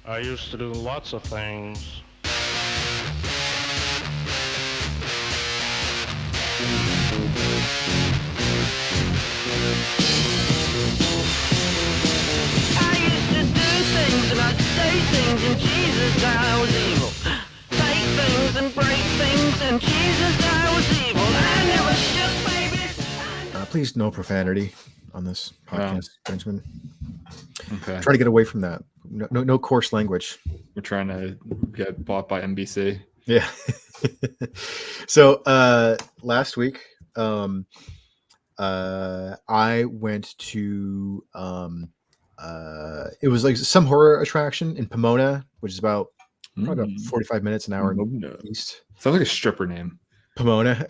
I used to do lots of things. I used to do things and I'd say things and Jesus I was evil. Take things and break things and Jesus I was evil. I never shook baby. Please no profanity on this podcast, Benjamin. Okay. Try to get away from that. No coarse language. We're trying to get bought by NBC. Yeah. So last week, I went to it was like some horror attraction in Pomona, which is about probably about 45 minutes an hour east. Sounds like a stripper name. Pomona.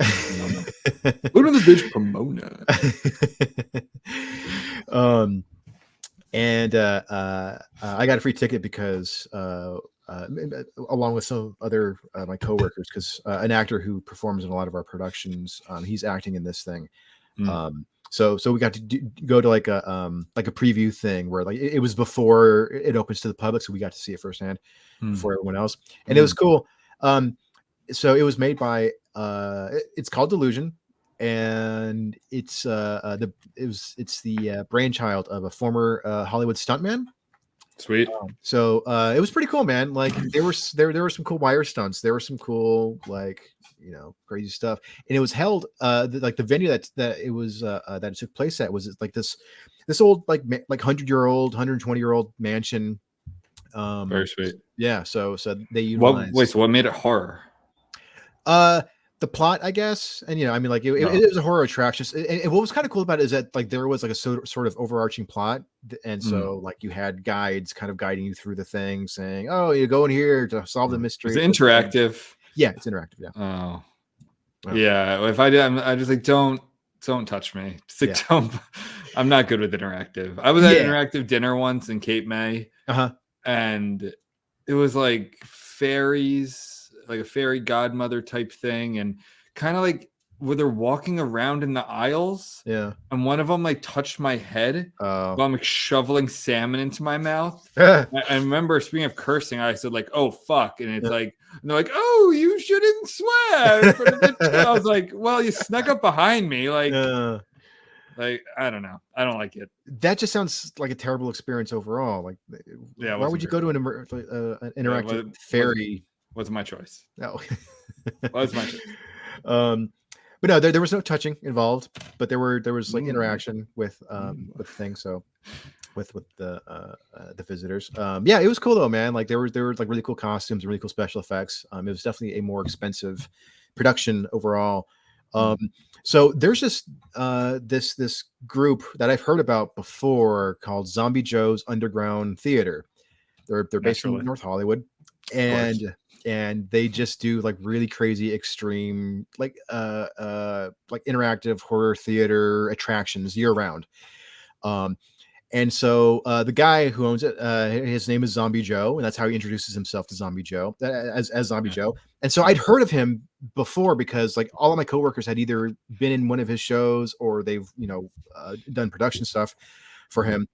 Look at this bitch, Pomona. And I got a free ticket because along with some other my coworkers, because an actor who performs in a lot of our productions, he's acting in this thing. So we got to go to like a preview thing where like it was before it opens to the public, so we got to see it firsthand before everyone else, and it was cool. So it was made by it's called Delusion, and it's the brainchild of a former Hollywood stuntman. Sweet. So it was pretty cool, man. Like there were some cool wire stunts. There were some cool crazy stuff, and it was held the venue that it was that it took place at was like this old like 100-year-old 120-year-old mansion. Very sweet. Yeah. So they utilized. So what made it horror? The plot, I guess, and I mean, like it was a horror attraction. And what was kind of cool about it is that like there was like a sort of overarching plot, and so like you had guides kind of guiding you through the thing, saying, "Oh, you go in here to solve the mystery." Is it interactive? Yeah, it's interactive. Yeah. Oh, yeah. If I did, I just like don't touch me. Just like don't. I'm not good with interactive. I was at an interactive dinner once in Cape May, and it was like fairies. Like a fairy godmother type thing, and kind of like where they're walking around in the aisles. Yeah. And one of them like touched my head while I'm like shoveling salmon into my mouth. I remember, speaking of cursing, I said like, "Oh fuck," and it's like, and they're like, "Oh, you shouldn't swear." I was like, "Well, you snuck up behind me, like." Like, I don't know. I don't like it. That just sounds like a terrible experience overall. Like, why would you go to an interactive fairy? Wasn't my choice. No. Was my choice. But no, there was no touching involved, but there was like interaction with things. So with the visitors. Yeah, it was cool though, man. Like there were like really cool costumes, really cool special effects. It was definitely a more expensive production overall. So there's just this group that I've heard about before called Zombie Joe's Underground Theater. They're based in North Hollywood, and they just do like really crazy, extreme, like interactive horror theater attractions year round. And so the guy who owns it, his name is Zombie Joe, and that's how he introduces himself to Zombie Joe as Zombie Joe. And so I'd heard of him before because like all of my coworkers had either been in one of his shows or they've done production stuff for him.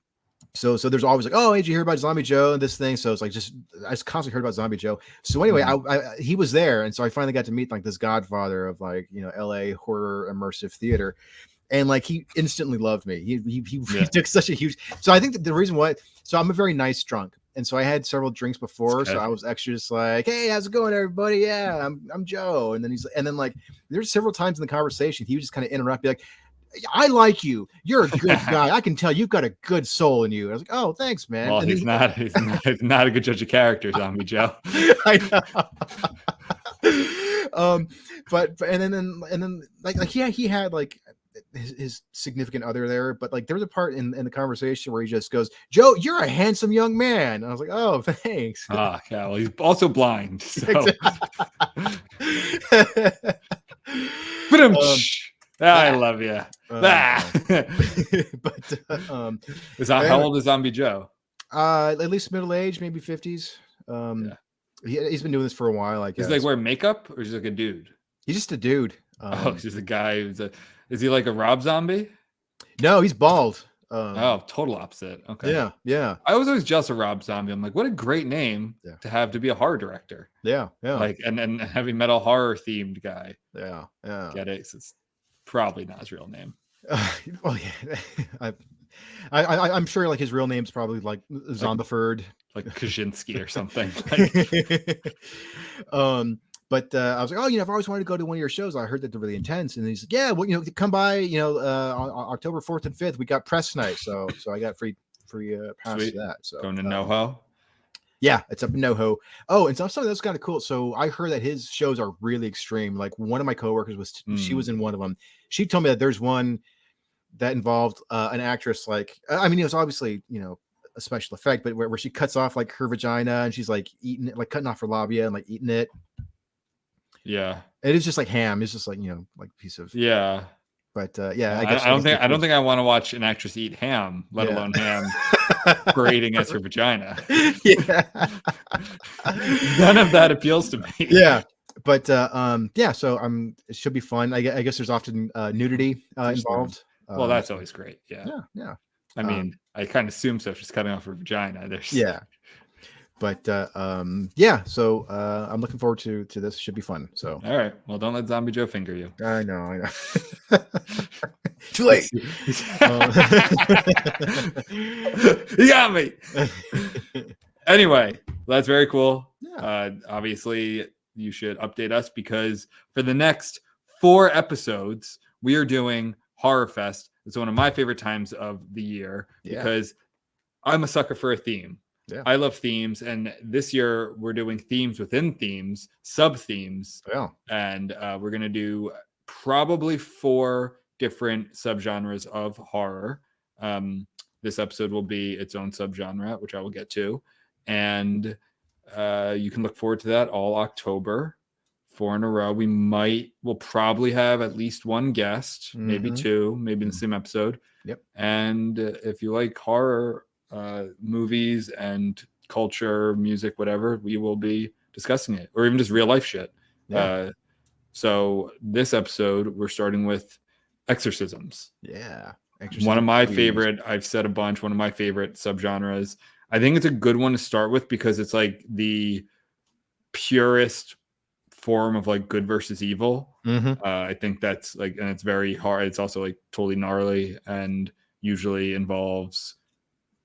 So there's always like, oh, hey, did you hear about Zombie Joe and this thing? So it's like I just constantly heard about Zombie Joe. So anyway, he was there, and so I finally got to meet like this godfather of like LA horror immersive theater, and like he instantly loved me. He took such a huge. So I think that the reason why. So I'm a very nice drunk, and so I had several drinks before, so I was extra just like, hey, how's it going, everybody? Yeah, I'm Joe, and then like there's several times in the conversation he would just kind of interrupt, be like, I like you. You're a good guy. I can tell you've got a good soul in you. I was like, oh, thanks, man. Well, he's not a good judge of character, Zombie Joe. I know. But then like he had like his significant other there, but like there was a part in the conversation where he just goes, Joe, you're a handsome young man. And I was like, oh, thanks. Yeah, well, he's also blind. So. I love you. But how old is Zombie Joe? At least middle age, maybe 50s. He's been doing this for a while. I guess. He's like wearing makeup, or is he like a dude? He's just a dude. He's just a guy. Is he like a Rob Zombie? No, he's bald. Total opposite. Okay. Yeah. I was always jealous of Rob Zombie. I'm like, what a great name to have to be a horror director. Yeah. Like, and heavy metal horror themed guy. Yeah. Get it? It's probably not his real name. Well, yeah. I'm sure like his real name's probably like Zombiford, like Kaczynski or something. But I was like, I've always wanted to go to one of your shows. I heard that they're really intense, and he's like, yeah, well, come by, on October 4th and 5th, we got press night, so I got free pass to that. So going to NoHo. Yeah, it's up in NoHo. Oh, and something that's kind of cool. So I heard that his shows are really extreme. Like one of my coworkers she was in one of them. She told me that there's one that involved an actress. Like, I mean, it was obviously a special effect, but where she cuts off like her vagina and she's like eating it, like cutting off her labia and like eating it. Yeah, it is just like ham. It's just like like a piece of But yeah, I don't think I want to watch an actress eat ham, let alone ham parading as her vagina. Yeah, none of that appeals to me. Yeah, but so it should be fun. I guess there's often nudity involved. Well, that's always great. Yeah. I mean, I kind of assume so. If she's cutting off her vagina, there's But so I'm looking forward to this. Should be fun. So all right. Well, don't let Zombie Joe finger you. I know. Too late. He got me. Anyway, that's very cool. Yeah. Obviously, you should update us because for the next 4 episodes, we are doing Horror Fest. It's one of my favorite times of the year because I'm a sucker for a theme. Yeah. I love themes, and this year we're doing themes within themes, sub themes. Yeah. And we're gonna do probably 4 different subgenres of horror. This episode will be its own subgenre, which I will get to, and you can look forward to that all October. 4 in a row. We'll probably have at least 1 guest, maybe 2, maybe in the same episode. Yep. And if you like horror movies and culture, music, whatever, we will be discussing it, or even just real life shit. Yeah. So this episode, we're starting with exorcisms. Yeah. One of my favorite, I've said a bunch, one of my favorite subgenres. I think it's a good one to start with because it's like the purest form of like good versus evil. I think that's like, and it's very hard. It's also like totally gnarly and usually involves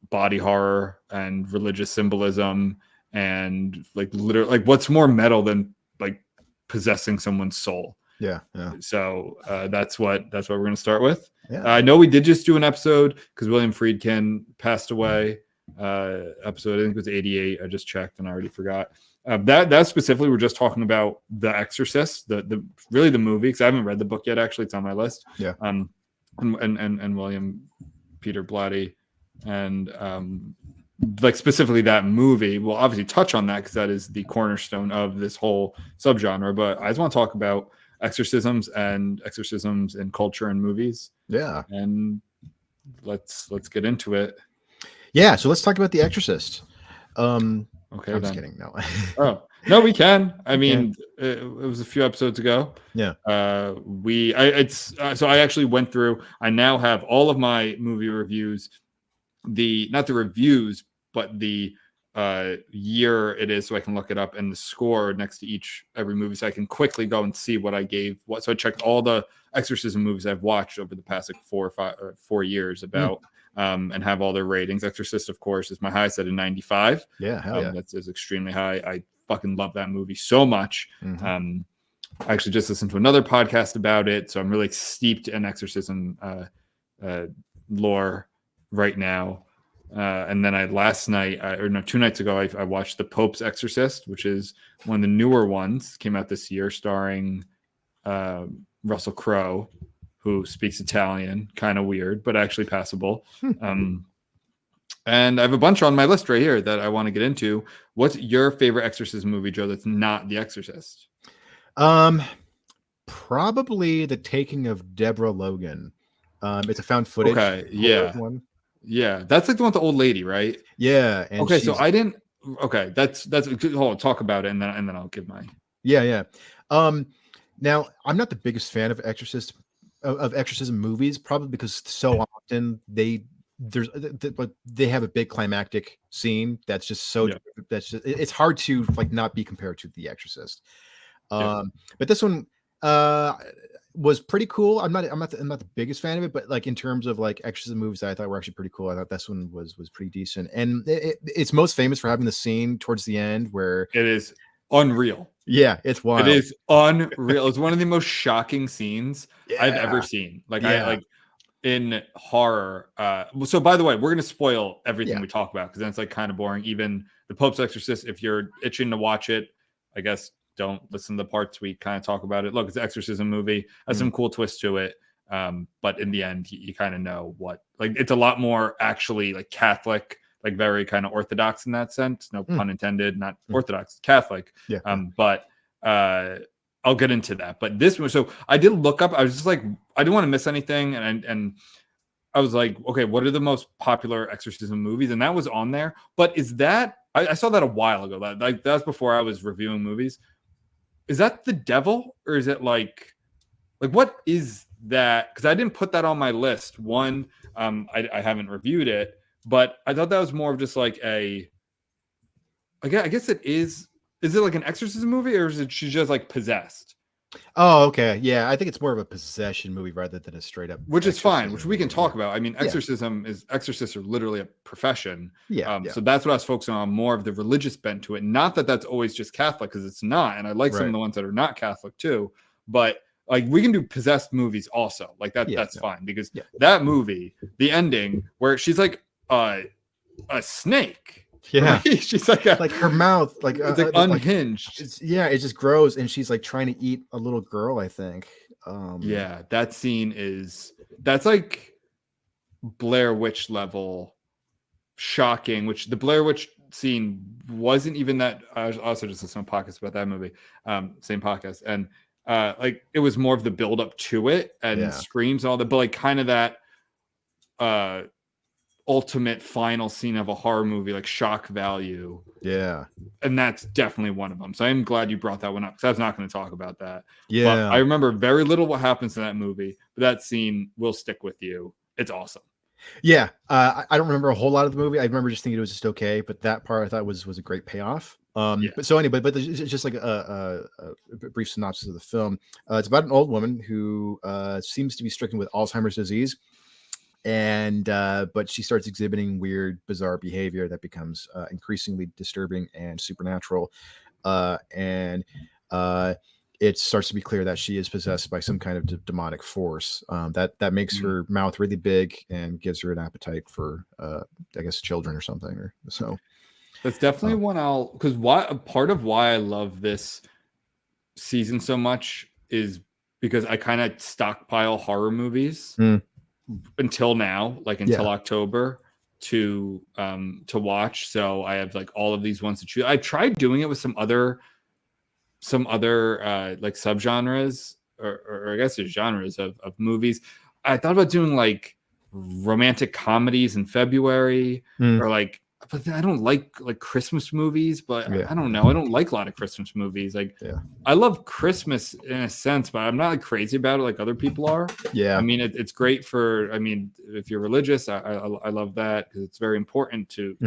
body horror and religious symbolism and like literally like what's more metal than like possessing someone's soul. Yeah. So that's what we're going to start with. Yeah. I know we did just do an episode because William Friedkin passed away. Episode I think it was 88. I just checked and I already forgot. That specifically, we're just talking about The Exorcist, the really the movie, because I haven't read the book yet. Actually, it's on my list. Yeah. And William Peter Blatty, and like specifically that movie. We'll obviously touch on that because that is the cornerstone of this whole subgenre. But I just want to talk about exorcisms in culture and movies. Yeah. And let's get into it. Yeah. So let's talk about The Exorcist. Okay, I'm just kidding. No. Oh no, we can. I mean, it was a few episodes ago. Yeah. So I actually went through. I now have all of my movie reviews. Not the reviews, but the year it is, so I can look it up, and the score next to every movie, so I can quickly go and see what I gave. So I checked all the exorcism movies I've watched over the past like 4 or 5 or 4 years about. And have all their ratings. Exorcist, of course, is my highest at a 95. Yeah, hell yeah. That's extremely high. I fucking love that movie so much. I actually just listened to another podcast about it, so I'm really steeped in exorcism lore right now. And then 2 nights ago, I watched The Pope's Exorcist, which is one of the newer ones, came out this year, starring Russell Crowe, who speaks Italian, kind of weird, but actually passable. And I have a bunch on my list right here that I want to get into. What's your favorite exorcism movie, Joe, that's not The Exorcist? Probably The Taking of Deborah Logan. It's a found footage. Okay, yeah. One. Yeah, that's like the one with the old lady, right? Yeah. And okay, so I didn't. Okay, that's. Hold on, talk about it, and then I'll give mine. Yeah. Now I'm not the biggest fan of exorcism movies, probably because so often they there's but they have a big climactic scene that's just so Yeah. that's just, it's hard to like not be compared to The Exorcist. Yeah. But this one was pretty cool. I'm not the biggest fan of it, but like in terms of like exorcism movies that I thought were actually pretty cool, I thought this one was pretty decent. And it's most famous for having the scene towards the end where it is unreal. Yeah, it's wild. It is unreal. It's one of the most shocking scenes I've ever seen. Like I like in horror. So by the way, we're gonna spoil everything we talk about because then it's like kind of boring. Even the Pope's Exorcist, if you're itching to watch it, I guess don't listen to the parts we kind of talk about it. Look, it's an exorcism movie. Has some cool twists to it. But in the end, you kind of know what, like, it's a lot more actually like Catholic, like very kind of orthodox in that sense. No pun intended, not orthodox, Catholic. Yeah. But I'll get into that. But this one, so I did look up, I was just like, I didn't want to miss anything. And I was like, okay, what are the most popular exorcism movies? And that was on there. But is that, I saw that a while ago. Like that's before I was reviewing movies. Is that the devil, or is it like what is that? Because I didn't put that on my list. One, I haven't reviewed it, but I thought that was more of just like I guess it is. Is it like an exorcism movie, or is it she's just like possessed? Oh, okay. Yeah, I think it's more of a possession movie rather than a straight up. Which is fine, which we can talk about. I mean, exorcists are literally a profession. So that's what I was focusing on, more of the religious bent to it. Not that that's always just Catholic, because it's not. And I like some of the ones that are not Catholic too. But like we can do possessed movies also. Like that's fine, because that movie, the ending where she's like a snake. Yeah, right? She's like her mouth, like it's like unhinged. It just grows, and she's like trying to eat a little girl, I think. That scene that's like Blair Witch level shocking. Which the Blair Witch scene wasn't even that. I was also just listening to podcasts about that movie, same podcast, and like it was more of the build up to it and screams and all that, but like kind of that ultimate final scene of a horror movie, like shock value. And that's definitely one of them. So I'm glad you brought that one up, because I was not going to talk about that. But I remember very little what happens in that movie, but that scene will stick with you. It's awesome. I don't remember a whole lot of the movie. I remember just thinking it was just okay, but that part I thought was a great payoff. But so anyway, but it's just like a brief synopsis of the film. It's about an old woman who seems to be stricken with Alzheimer's disease. And but she starts exhibiting weird, bizarre behavior that becomes increasingly disturbing and supernatural. And it starts to be clear that she is possessed by some kind of demonic force that makes her mouth really big and gives her an appetite for, I guess, children or something. Or so. That's definitely one because part of why I love this season so much is because I kind of stockpile horror movies. Until now, like until October to watch. So I have like all of these ones to choose. I tried doing it with some other like subgenres or I guess there's genres of movies. I thought about doing like romantic comedies in February or like, but I don't like Christmas movies, but I don't know. I don't like a lot of Christmas movies. Like I love Christmas in a sense, but I'm not like crazy about it like other people are. I mean, it's great for, I mean, if you're religious, I love that because it's very important to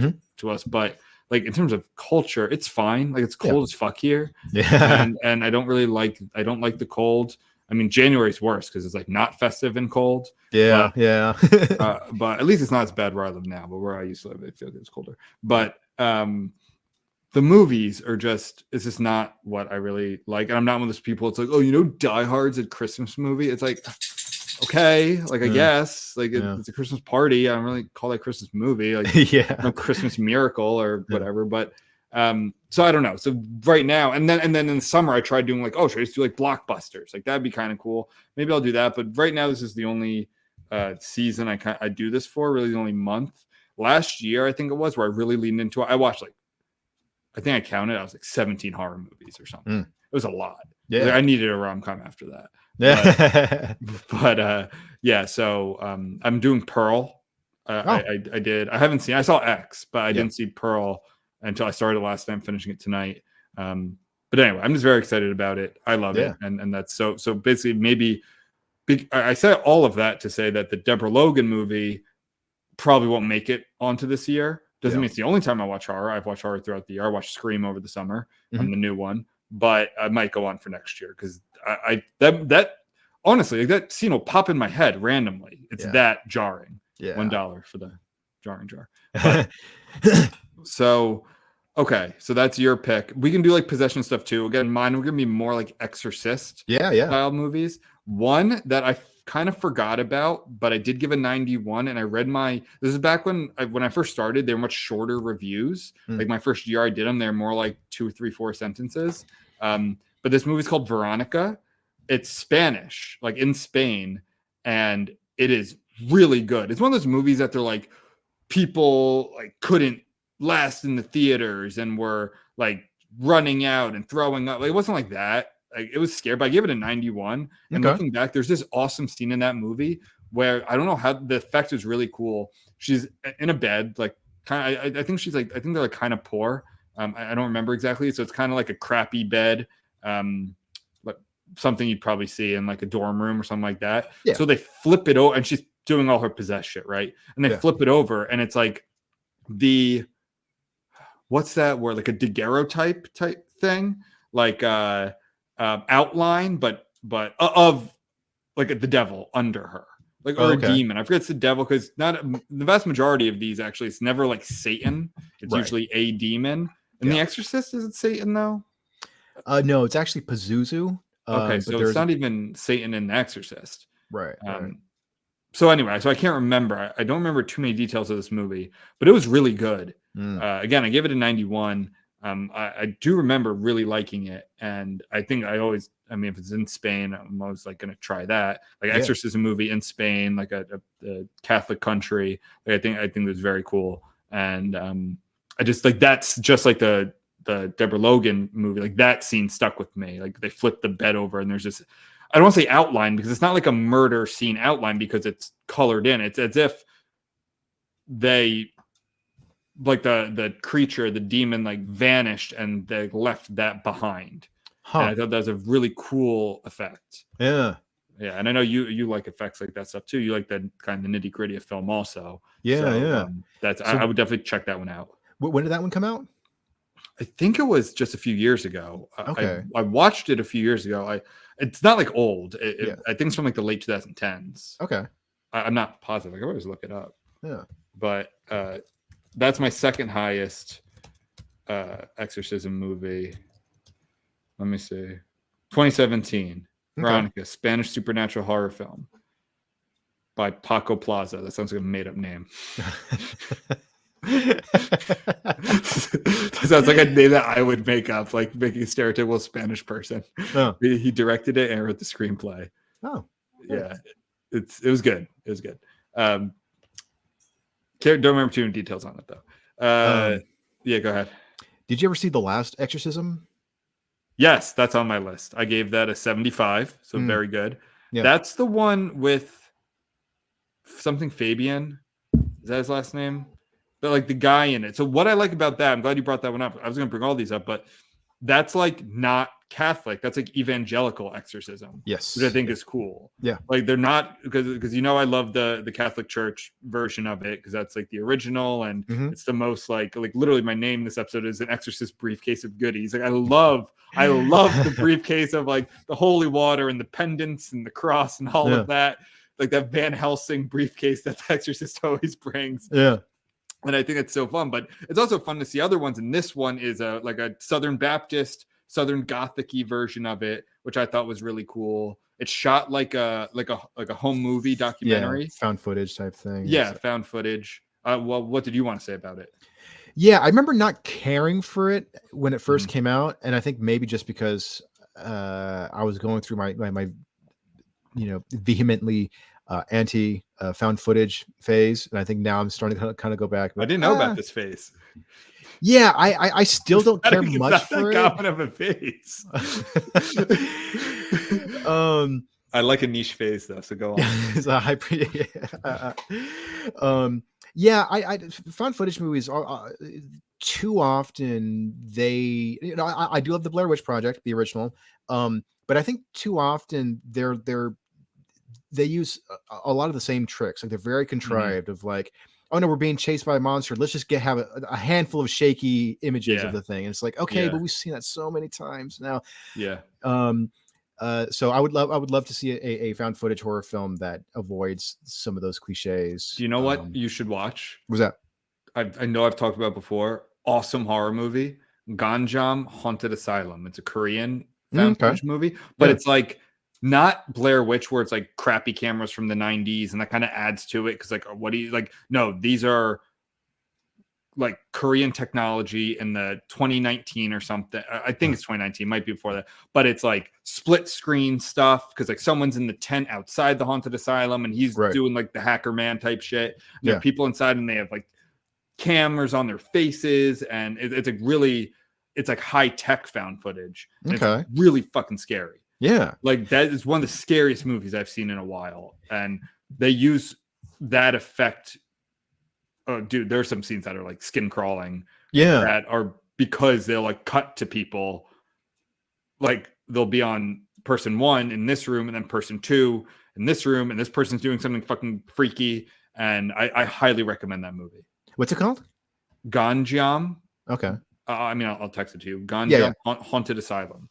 us. But like in terms of culture, it's fine. Like it's cold as fuck here. And I don't like the cold. I mean, January's worse because it's like not festive and cold. But at least it's not as bad where I live now. But where I used to live, I feel like it's colder. But the movies are it's just not what I really like. And I'm not one of those people. It's like, oh, Die Hard's a Christmas movie. It's like, okay, like I guess, like it's a Christmas party. I don't really call that Christmas movie. Like, no Christmas Miracle or whatever. But so I don't know. So right now, and then in the summer, I tried doing like, oh, should I just do like blockbusters? Like that'd be kind of cool. Maybe I'll do that. But right now, this is the only season I do this for. Really, the only month. Last year, I think it was, where I really leaned into it. I watched I think I counted. I was like 17 horror movies or something. It was a lot. Like, I needed a rom-com after that. But so I'm doing Pearl. I did. I haven't seen. I saw X, but I didn't see Pearl until I started last time, finishing it tonight. But anyway, I'm just very excited about it. I love it. And that's so basically maybe I said all of that to say that the Deborah Logan movie probably won't make it onto this year. Doesn't mean it's the only time I watch horror. I've watched horror throughout the year. I watched Scream over the summer, the new one, but I might go on for next year because that honestly, like, that scene will pop in my head randomly. It's that jarring. Yeah, $1 for the jarring jar. But, so okay, so that's your pick. We can do like possession stuff too. Again, mine are gonna be more like Exorcist style movies. One that I kind of forgot about, but I did give a 91, and I read this is back when I first started. They were much shorter reviews. Like my first year I did them, they're more like 2, 3, 4 sentences. But this movie's called Veronica. It's Spanish, like in Spain, and it is really good. It's one of those movies that they're like, people like couldn't last in the theaters and were like running out and throwing up. Like, it wasn't like that. Like, it was scary, but I gave it a 91. And looking back, there's this awesome scene in that movie where I don't know how the effect is really cool. She's in a bed, like kind of. I think she's like, I think they're like kind of poor. I don't remember exactly. So it's kind of like a crappy bed, like something you'd probably see in like a dorm room or something like that. Yeah. So they flip it over, and she's doing all her possessed shit, right? And they flip it over, and it's like what's that word? Like a daguerreotype type thing, like outline, but of like the devil under her, like, or a demon. I forget it's the devil, because not the vast majority of these actually, it's never like Satan. It's usually a demon. In The Exorcist, is it Satan though? No, it's actually Pazuzu. Okay, so it's not even Satan in The Exorcist. Right. So anyway, so I can't remember. I don't remember too many details of this movie, but it was really good. Again, I gave it a 91. I do remember really liking it, and I think if it's in Spain, I'm always like going to try that. Like Exorcism movie in Spain, like a Catholic country. Like, I think it was very cool, and I just like, that's just like the Deborah Logan movie. Like, that scene stuck with me. Like, they flip the bed over, and there's just, I don't want to say outline, because it's not like a murder scene outline, because it's colored in. It's as if they, like, the creature, the demon, like, vanished, and they left that behind. And I thought that was a really cool effect. Yeah, and I know you like effects like that stuff too. You like that kind of nitty gritty of film also. That's, I would definitely check that one out. When did that one come out? I think it was just a few years ago. I watched it a few years ago. It's not like old. I think it's from like the late 2010s. Okay. I'm not positive. I can always look it up. Yeah. But that's my second highest exorcism movie. Let me see. 2017. Veronica, Spanish supernatural horror film by Paco Plaza. That sounds like a made-up name. That sounds like a name that I would make up, like making a stereotypical Spanish person. He directed it and wrote the screenplay. Yeah, it was good. It was good. Don't remember too many details on it though. Yeah, go ahead. Did you ever see The Last Exorcism? Yes, that's on my list. I gave that a 75, so very good. Yeah. That's the one with something Fabian. Is that his last name? But like the guy in it. So what I like about that, I'm glad you brought that one up. I was going to bring all these up, but that's like not Catholic. That's like evangelical exorcism. Yes. Which I think is cool. Yeah. Like they're not, because I love the Catholic Church version of it, because that's like the original, and it's the most like literally my name in this episode is an exorcist briefcase of goodies. Like I love the briefcase of like the holy water and the pendants and the cross and all of that. Like that Van Helsing briefcase that the exorcist always brings. Yeah. And I think it's so fun, but it's also fun to see other ones. And this one is like a Southern Baptist, Southern Gothic-y version of it, which I thought was really cool. It's shot like a home movie documentary, found footage type thing. Yeah, found footage. Well, what did you want to say about it? Yeah, I remember not caring for it when it first came out, and I think maybe just because I was going through my vehemently anti found footage phase, and I think now I'm starting to kind of go back. I didn't know about this phase. Yeah, I still don't care much for it. Common of a phase. I like a niche phase though, so go on. It's a I found footage movies are too often they, I do love the Blair Witch Project, the original, but I think too often they use a lot of the same tricks. Like they're very contrived of like, oh no, we're being chased by a monster. Let's just have a handful of shaky images of the thing. And it's like, okay, but we've seen that so many times now. Yeah. So I would love to see a found footage horror film that avoids some of those cliches. Do you know what you should watch? Was that? I know I've talked about before. Awesome horror movie, Ganjam Haunted Asylum. It's a Korean found footage movie, but it's like not Blair Witch where it's like crappy cameras from the 90s and that kind of adds to it because like what do you like? No, these are like Korean technology in the 2019 or something. I think it's 2019, might be before that, but it's like split screen stuff because like someone's in the tent outside the haunted asylum and he's doing like the hacker man type shit. There are people inside and they have like cameras on their faces and it's like really, it's like high tech found footage. It's really fucking scary. Yeah. Like that is one of the scariest movies I've seen in a while. And they use that effect. Oh, dude, there's some scenes that are like skin crawling. Yeah. That are because they'll like cut to people. Like they'll be on person 1 in this room and then person 2 in this room. And this person's doing something fucking freaky. And I highly recommend that movie. What's it called? Ganjam. Okay. I mean, I'll text it to you. Ganjam Haunted Asylum.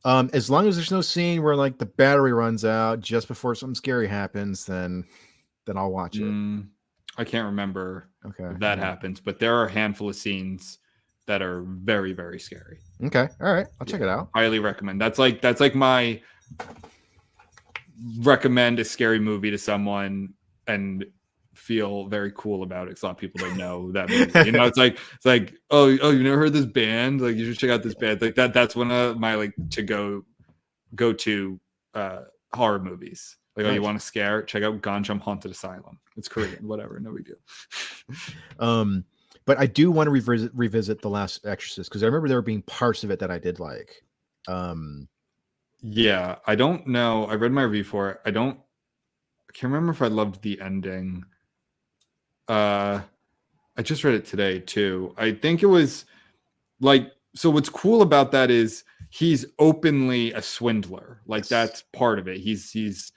As long as there's no scene where like the battery runs out just before something scary happens, then I'll watch it. I can't remember if that happens, but there are a handful of scenes that are very, very scary. Okay. All right. I'll check it out. Highly recommend. That's like my recommend a scary movie to someone and feel very cool about it because a lot of people don't know that movie. You know, it's like oh you never heard this band? Like you should check out this band. Like that's one of my like to go to horror movies. Like, oh, you want to scare? Check out Ganjam Haunted Asylum. It's Korean, whatever, no big deal. But I do want to revisit The Last Exorcist because I remember there being parts of it that I did like. Yeah, I don't know. I read my review for it. I can't remember if I loved the ending. I just read it today too. I think it was like, so what's cool about that is he's openly a swindler. Like that's part of it. He's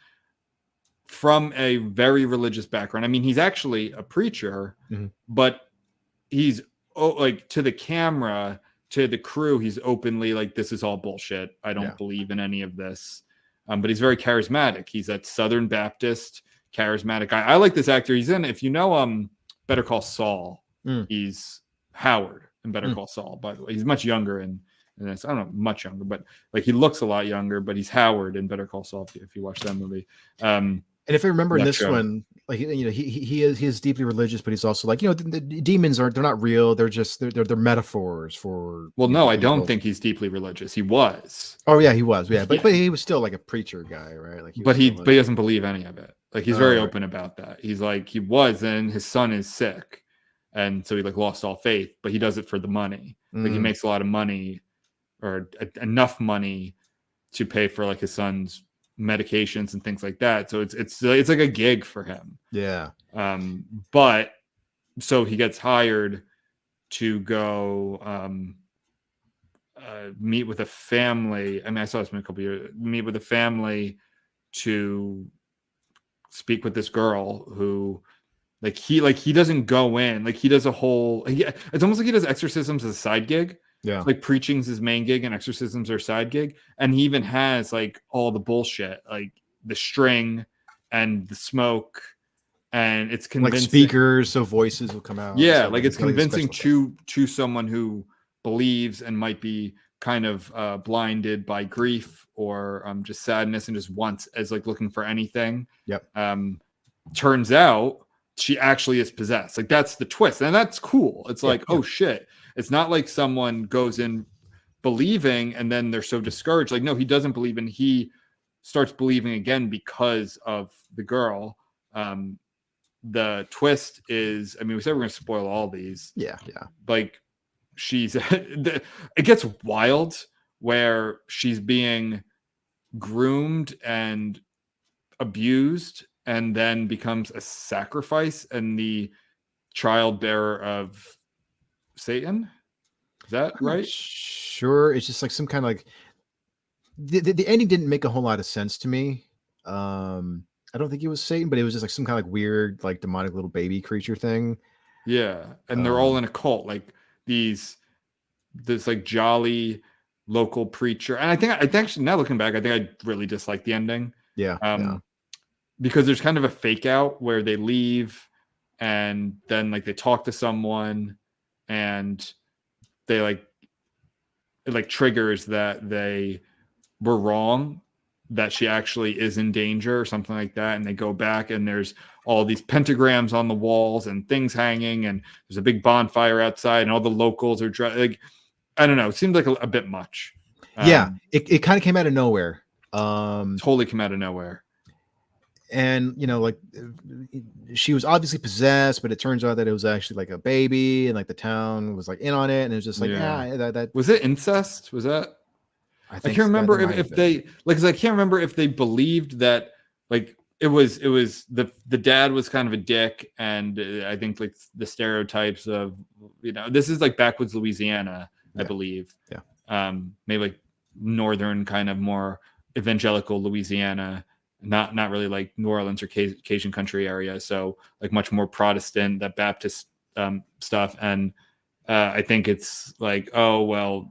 from a very religious background. I mean, he's actually a preacher, but he's like to the camera, to the crew, he's openly like, this is all bullshit. I don't believe in any of this. But he's very charismatic. He's that Southern Baptist charismatic guy. I like this actor. He's in, if you know, Better Call Saul. He's Howard in Better Call Saul, by the way. He's much younger in this. I don't know, much younger, but like he looks a lot younger, but he's Howard in Better Call Saul if you watch that movie. And if I remember in this one, like, you know, he is deeply religious, but he's also like, you know, the demons they're not real. They're just they're metaphors for. Well, no, I don't think he's deeply religious. He was. Oh yeah, he was. Yeah, but he was still like a preacher guy, right? Like, but he doesn't believe any of it. Like he's very open about that. He's like he was, and his son is sick, and so he like lost all faith. But he does it for the money. Like he makes a lot of money, or enough money to pay for like his son's medications and things like that. So it's like a gig for him. Yeah. But so he gets hired to go meet with a family. I mean, I saw this in a couple of years. Meet with a family to speak with this girl who he doesn't go in. Like he does a whole. It's almost like he does exorcisms as a side gig. Yeah, like preaching's his main gig and exorcisms are side gig, and he even has like all the bullshit, like the string and the smoke, and it's convincing. Like speakers, so voices will come out. Yeah, like it's convincing to someone who believes and might be kind of blinded by grief or just sadness and just wants as like looking for anything. Yep. Turns out she actually is possessed. Like that's the twist, and that's cool. It's like, oh shit. It's not like someone goes in believing and then they're so discouraged. Like, no, he doesn't believe, and he starts believing again because of the girl. The twist is, I mean, we said we're going to spoil all these. Yeah. Like, it gets wild where she's being groomed and abused and then becomes a sacrifice and the child bearer of Satan. Is that right? Sure. It's just like some kind of like the ending didn't make a whole lot of sense to me. I I don't think it was Satan, but it was just like some kind of like weird, like demonic little baby creature thing. Yeah, and they're all in a cult, like this like jolly local preacher. And I think actually now looking back, I think I really dislike the ending. Yeah. Because there's kind of a fake out where they leave and then like they talk to someone and they it like triggers that they were wrong, that she actually is in danger or something like that. And they go back and there's all these pentagrams on the walls and things hanging, and there's a big bonfire outside and all the locals are like, I don't know. It seems like a bit much. Yeah. It kind of came out of nowhere. Totally came out of nowhere. And, you know, like she was obviously possessed, but it turns out that it was actually like a baby, and like the town was like in on it. And it was just like, that was it incest? Was that? I can't remember if they like, cause I can't remember if they believed that like it was the dad was kind of a dick. And I think like the stereotypes of, you know, this is like backwoods Louisiana, I believe. Yeah. Maybe like northern kind of more evangelical Louisiana, not really like New Orleans or Cajun country area. So like much more Protestant, that Baptist stuff. And I think it's like, oh, well,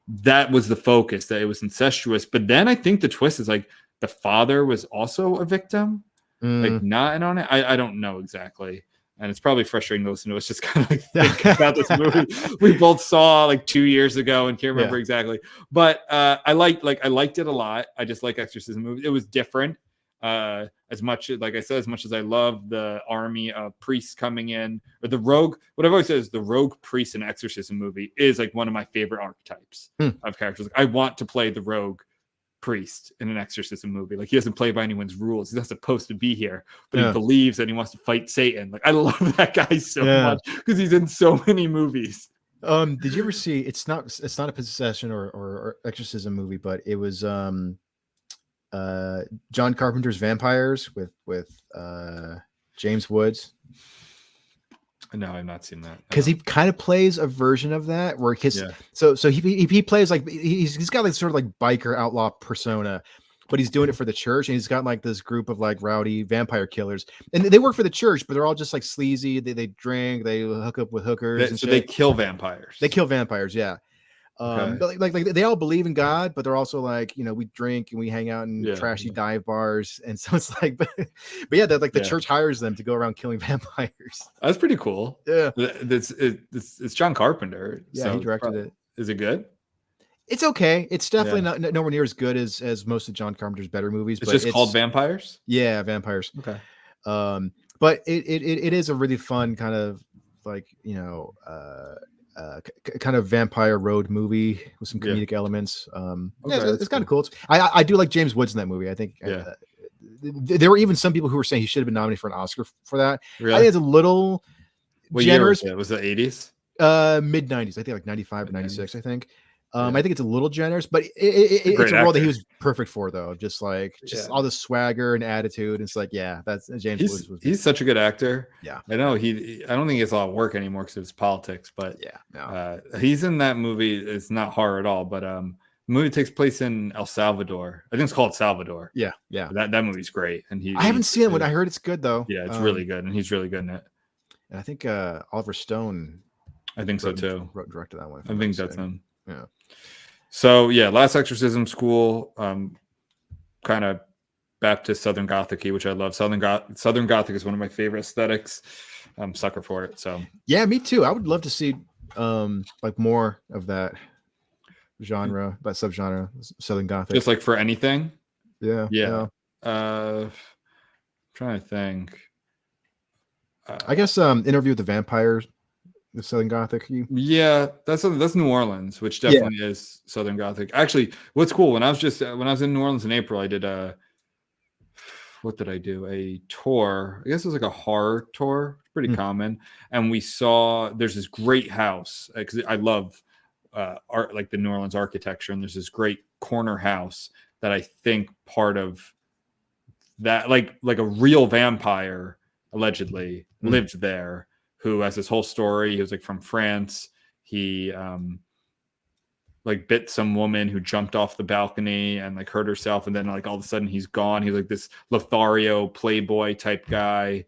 that was the focus, that it was incestuous. But then I think the twist is like the father was also a victim, like not in on it. I don't know exactly. And it's probably frustrating to listen to us just kind of like think about this movie we both saw like 2 years ago and can't remember exactly. But I liked it a lot. I just like Exorcism movies. It was different. As much as I love the army of priests coming in, or the rogue, what I've always said is the rogue priest in Exorcism movie is like one of my favorite archetypes of characters. Like, I want to play the rogue priest in an Exorcism movie. Like, he doesn't play by anyone's rules. He's not supposed to be here, but he believes that he wants to fight Satan. Like, I love that guy so much because he's in so many movies. Did you ever see? It's not a possession or exorcism movie, but it was John Carpenter's Vampires with James Woods. No, I've not seen that. Because he kind of plays a version of that where so he plays like he's got like sort of like biker outlaw persona, but he's doing it for the church, and he's got like this group of like rowdy vampire killers, and they work for the church, but they're all just like sleazy. They drink, they hook up with hookers, so they kill vampires. They kill vampires, yeah. But like they all believe in God, but they're also like, you know, we drink and we hang out in trashy dive bars, and so it's like, but yeah, that like the church hires them to go around killing vampires. That's pretty cool. Yeah, it's John Carpenter. Yeah, so he directed it. Is it good? It's okay. It's definitely not nowhere near as good as most of John Carpenter's better movies. It's just called Vampires. Yeah, Vampires. Okay. But it is a really fun kind of like, you know, kind of vampire road movie with some comedic elements. It's kind of cool. I do like James Woods in that movie. I think there were even some people who were saying he should have been nominated for an Oscar for that. Really? I think it's a little generous. Was it 80s? Mid 90s. I think like 95 or 96, I think. I think it's a little generous, but it's a role that he was perfect for, though. Just all the swagger and attitude. It's like, that's James Woods. He's such a good actor. Yeah, I know. I don't think he gets a lot of work anymore because it's politics. But he's in that movie. It's not horror at all. But the movie takes place in El Salvador. I think it's called Salvador. Yeah. That movie's great. And I haven't seen it, but I heard it's good though. Yeah, it's really good, and he's really good in it. And I think Oliver Stone. I think so too. Directed that one. I think that's him. Yeah. So Last Exorcism School, kind of Baptist Southern Gothic-y, which I love. Southern Gothic is one of my favorite aesthetics. I'm sucker for it. So yeah, me too. I would love to see like more of that genre, that subgenre, Southern Gothic. Just like for anything. Yeah. I'm trying to think. I guess Interview with the Vampires. The Southern Gothic. Yeah, that's New Orleans, which definitely is Southern Gothic. Actually, what's cool, when I was in New Orleans in April, I did what did I do? A tour. I guess it was like a horror tour. It's pretty common. And we saw there's this great house, because I love art, like the New Orleans architecture, and there's this great corner house that I think part of that, like a real vampire allegedly lived there, who has this whole story. He was like from France. He like bit some woman who jumped off the balcony and like hurt herself, and then like all of a sudden he's gone. He's like this Lothario playboy type guy.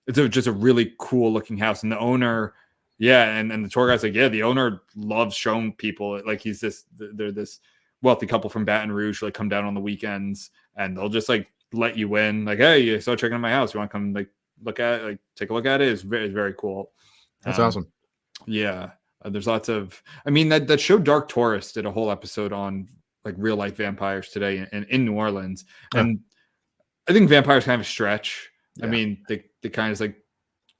It's just a really cool looking house, and the owner, and the tour guide's like, the owner loves showing people, like they're this wealthy couple from Baton Rouge who like come down on the weekends, and they'll just like let you in, like, hey, you saw checking out my house, you want to come like look at it, like take a look at it. It's very, very cool. That's awesome. There's lots of, I mean, that show Dark Tourist did a whole episode on like real life vampires today in New Orleans. And I think vampires kind of a stretch. I mean, they kind of just like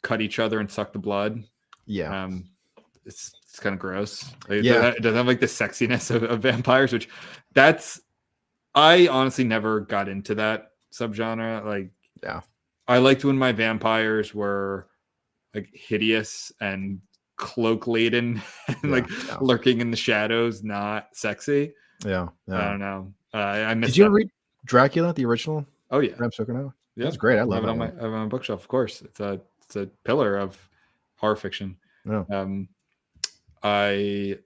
cut each other and suck the blood. It's kind of gross. Like, it doesn't have like the sexiness of vampires, which I honestly never got into that subgenre. Like, I liked when my vampires were like hideous and cloak laden and lurking in the shadows, not sexy. I don't know. I missed. Did you ever read Dracula, the original? Oh yeah, Bram Stoker. No, yeah, it's great. I love it. I have it on my bookshelf. Of course, it's a pillar of horror fiction. I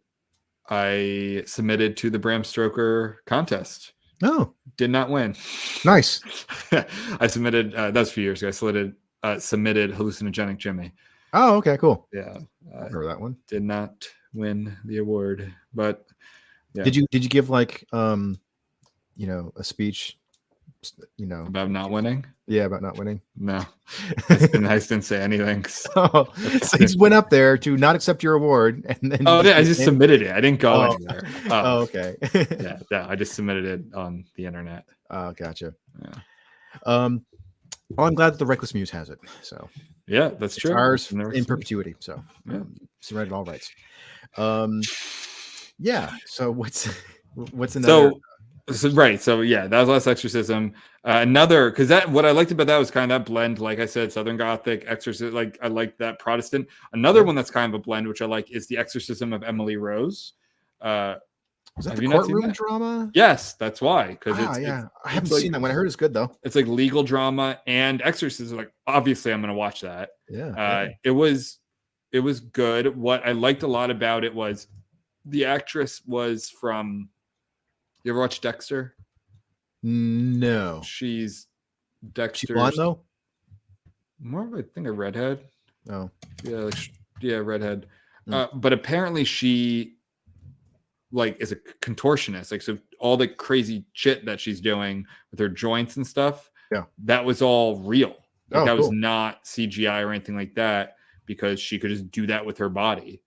submitted to the Bram Stoker contest. Did not win. Nice. I submitted. That's a few years ago. I submitted Hallucinogenic Jimmy. Oh, okay, cool. Yeah, I remember that one. Did not win the award, but did you give like a speech, about not winning? Yeah, about not winning. No, I didn't say anything. So he just went up there to not accept your award, and then I just submitted it. I didn't go anywhere. Okay. I just submitted it on the internet. Oh, gotcha. Well, I'm glad that the Reckless Muse has it. So yeah, that's true. Ours in perpetuity. So surrendered all rights. So what's another? So that was Last Exorcism. Another, because what I liked about that was kind of that blend, like I said, Southern Gothic, Exorcism. Like I like that Protestant. Another one that's kind of a blend, which I like, is the Exorcism of Emily Rose. Was that the courtroom drama? Yes, that's why. Because I haven't seen that one. I heard it's good though. It's like legal drama and exorcism. Like obviously, I'm going to watch that. Yeah. It was good. What I liked a lot about it was the actress was from. You ever watch Dexter? No. She's Dexter. She blonde though? More of a redhead. Oh. Yeah, redhead. But apparently she like is a contortionist. Like, so all the crazy shit that she's doing with her joints and stuff. Yeah. That was all real. Like, that cool. was not CGI or anything like that, because she could just do that with her body,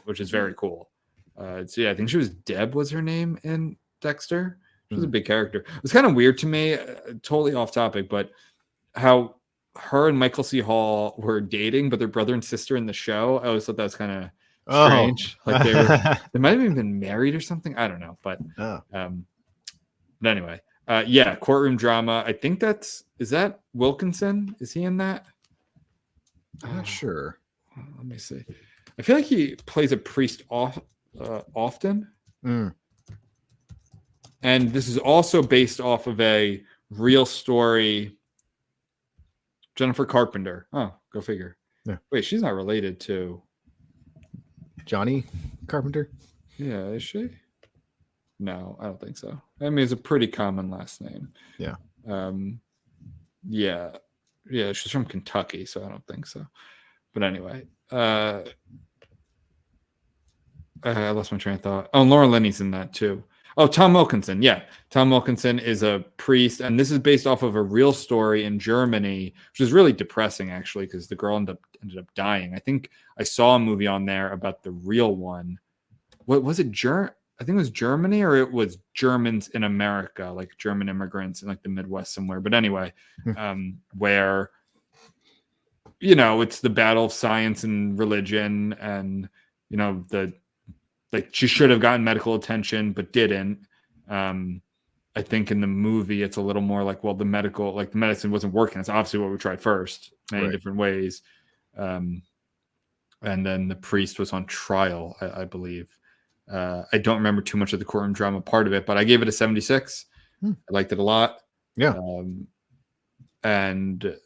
which is very cool. I think she was Deb was her name in Dexter. She was a big character. It was kind of weird to me, totally off topic, but how her and Michael C. Hall were dating, but they're brother and sister in the show. I always thought that was kind of strange. Like they might have even been married or something. I don't know, but anyway, courtroom drama. I think is that Wilkinson? Is he in that? I'm not sure. Let me see. I feel like he plays a priest often. And this is also based off of a real story. Jennifer Carpenter. Oh, go figure. Yeah. Wait, she's not related to Johnny Carpenter? Yeah, is she? No, I don't think so. I mean, it's a pretty common last name. Yeah. Yeah, she's from Kentucky, so I don't think so. But anyway, I lost my train of thought. Oh, Laura Linney's in that too. Oh, Tom Wilkinson. Yeah. Tom Wilkinson is a priest, and this is based off of a real story in Germany, which is really depressing, actually, because the girl ended up dying. I think I saw a movie on there about the real one. What was it? I think it was Germany, or it was Germans in America, like German immigrants in like the Midwest somewhere. But anyway, where, it's the battle of science and religion, and, like she should have gotten medical attention, but didn't. I think in the movie, it's a little more like, well, the medicine wasn't working. That's obviously what we tried first, many different ways. And then the priest was on trial, I believe. I don't remember too much of the courtroom drama part of it, but I gave it a 76. I liked it a lot. Yeah. And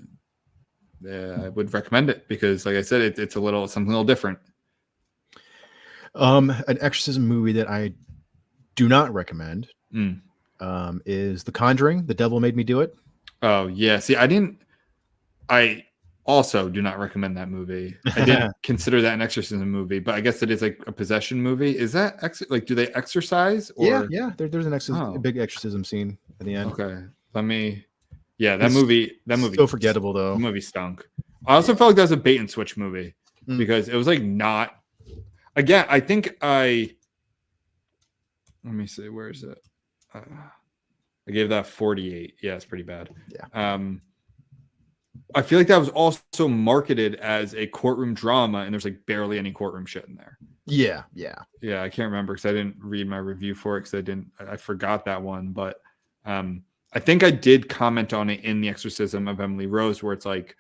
I would recommend it because, like I said, it's something a little different. An exorcism movie that I do not recommend is The Conjuring. The Devil Made Me Do It. Oh yeah. See, I also do not recommend that movie. I didn't consider that an exorcism movie, but I guess it is like a possession movie. Is that like, do they exorcise? Or Yeah. There's a big exorcism scene at the end. Okay, that movie so forgettable though. The movie stunk. I also felt like that was a bait and switch movie because it was like not. Again, I think let me see, where is it? I gave that 48. Yeah, it's pretty bad. Yeah. I feel like that was also marketed as a courtroom drama, and there's like barely any courtroom shit in there. Yeah. I can't remember because I didn't read my review for it because I forgot that one. But I think I did comment on it in The Exorcism of Emily Rose, where it's like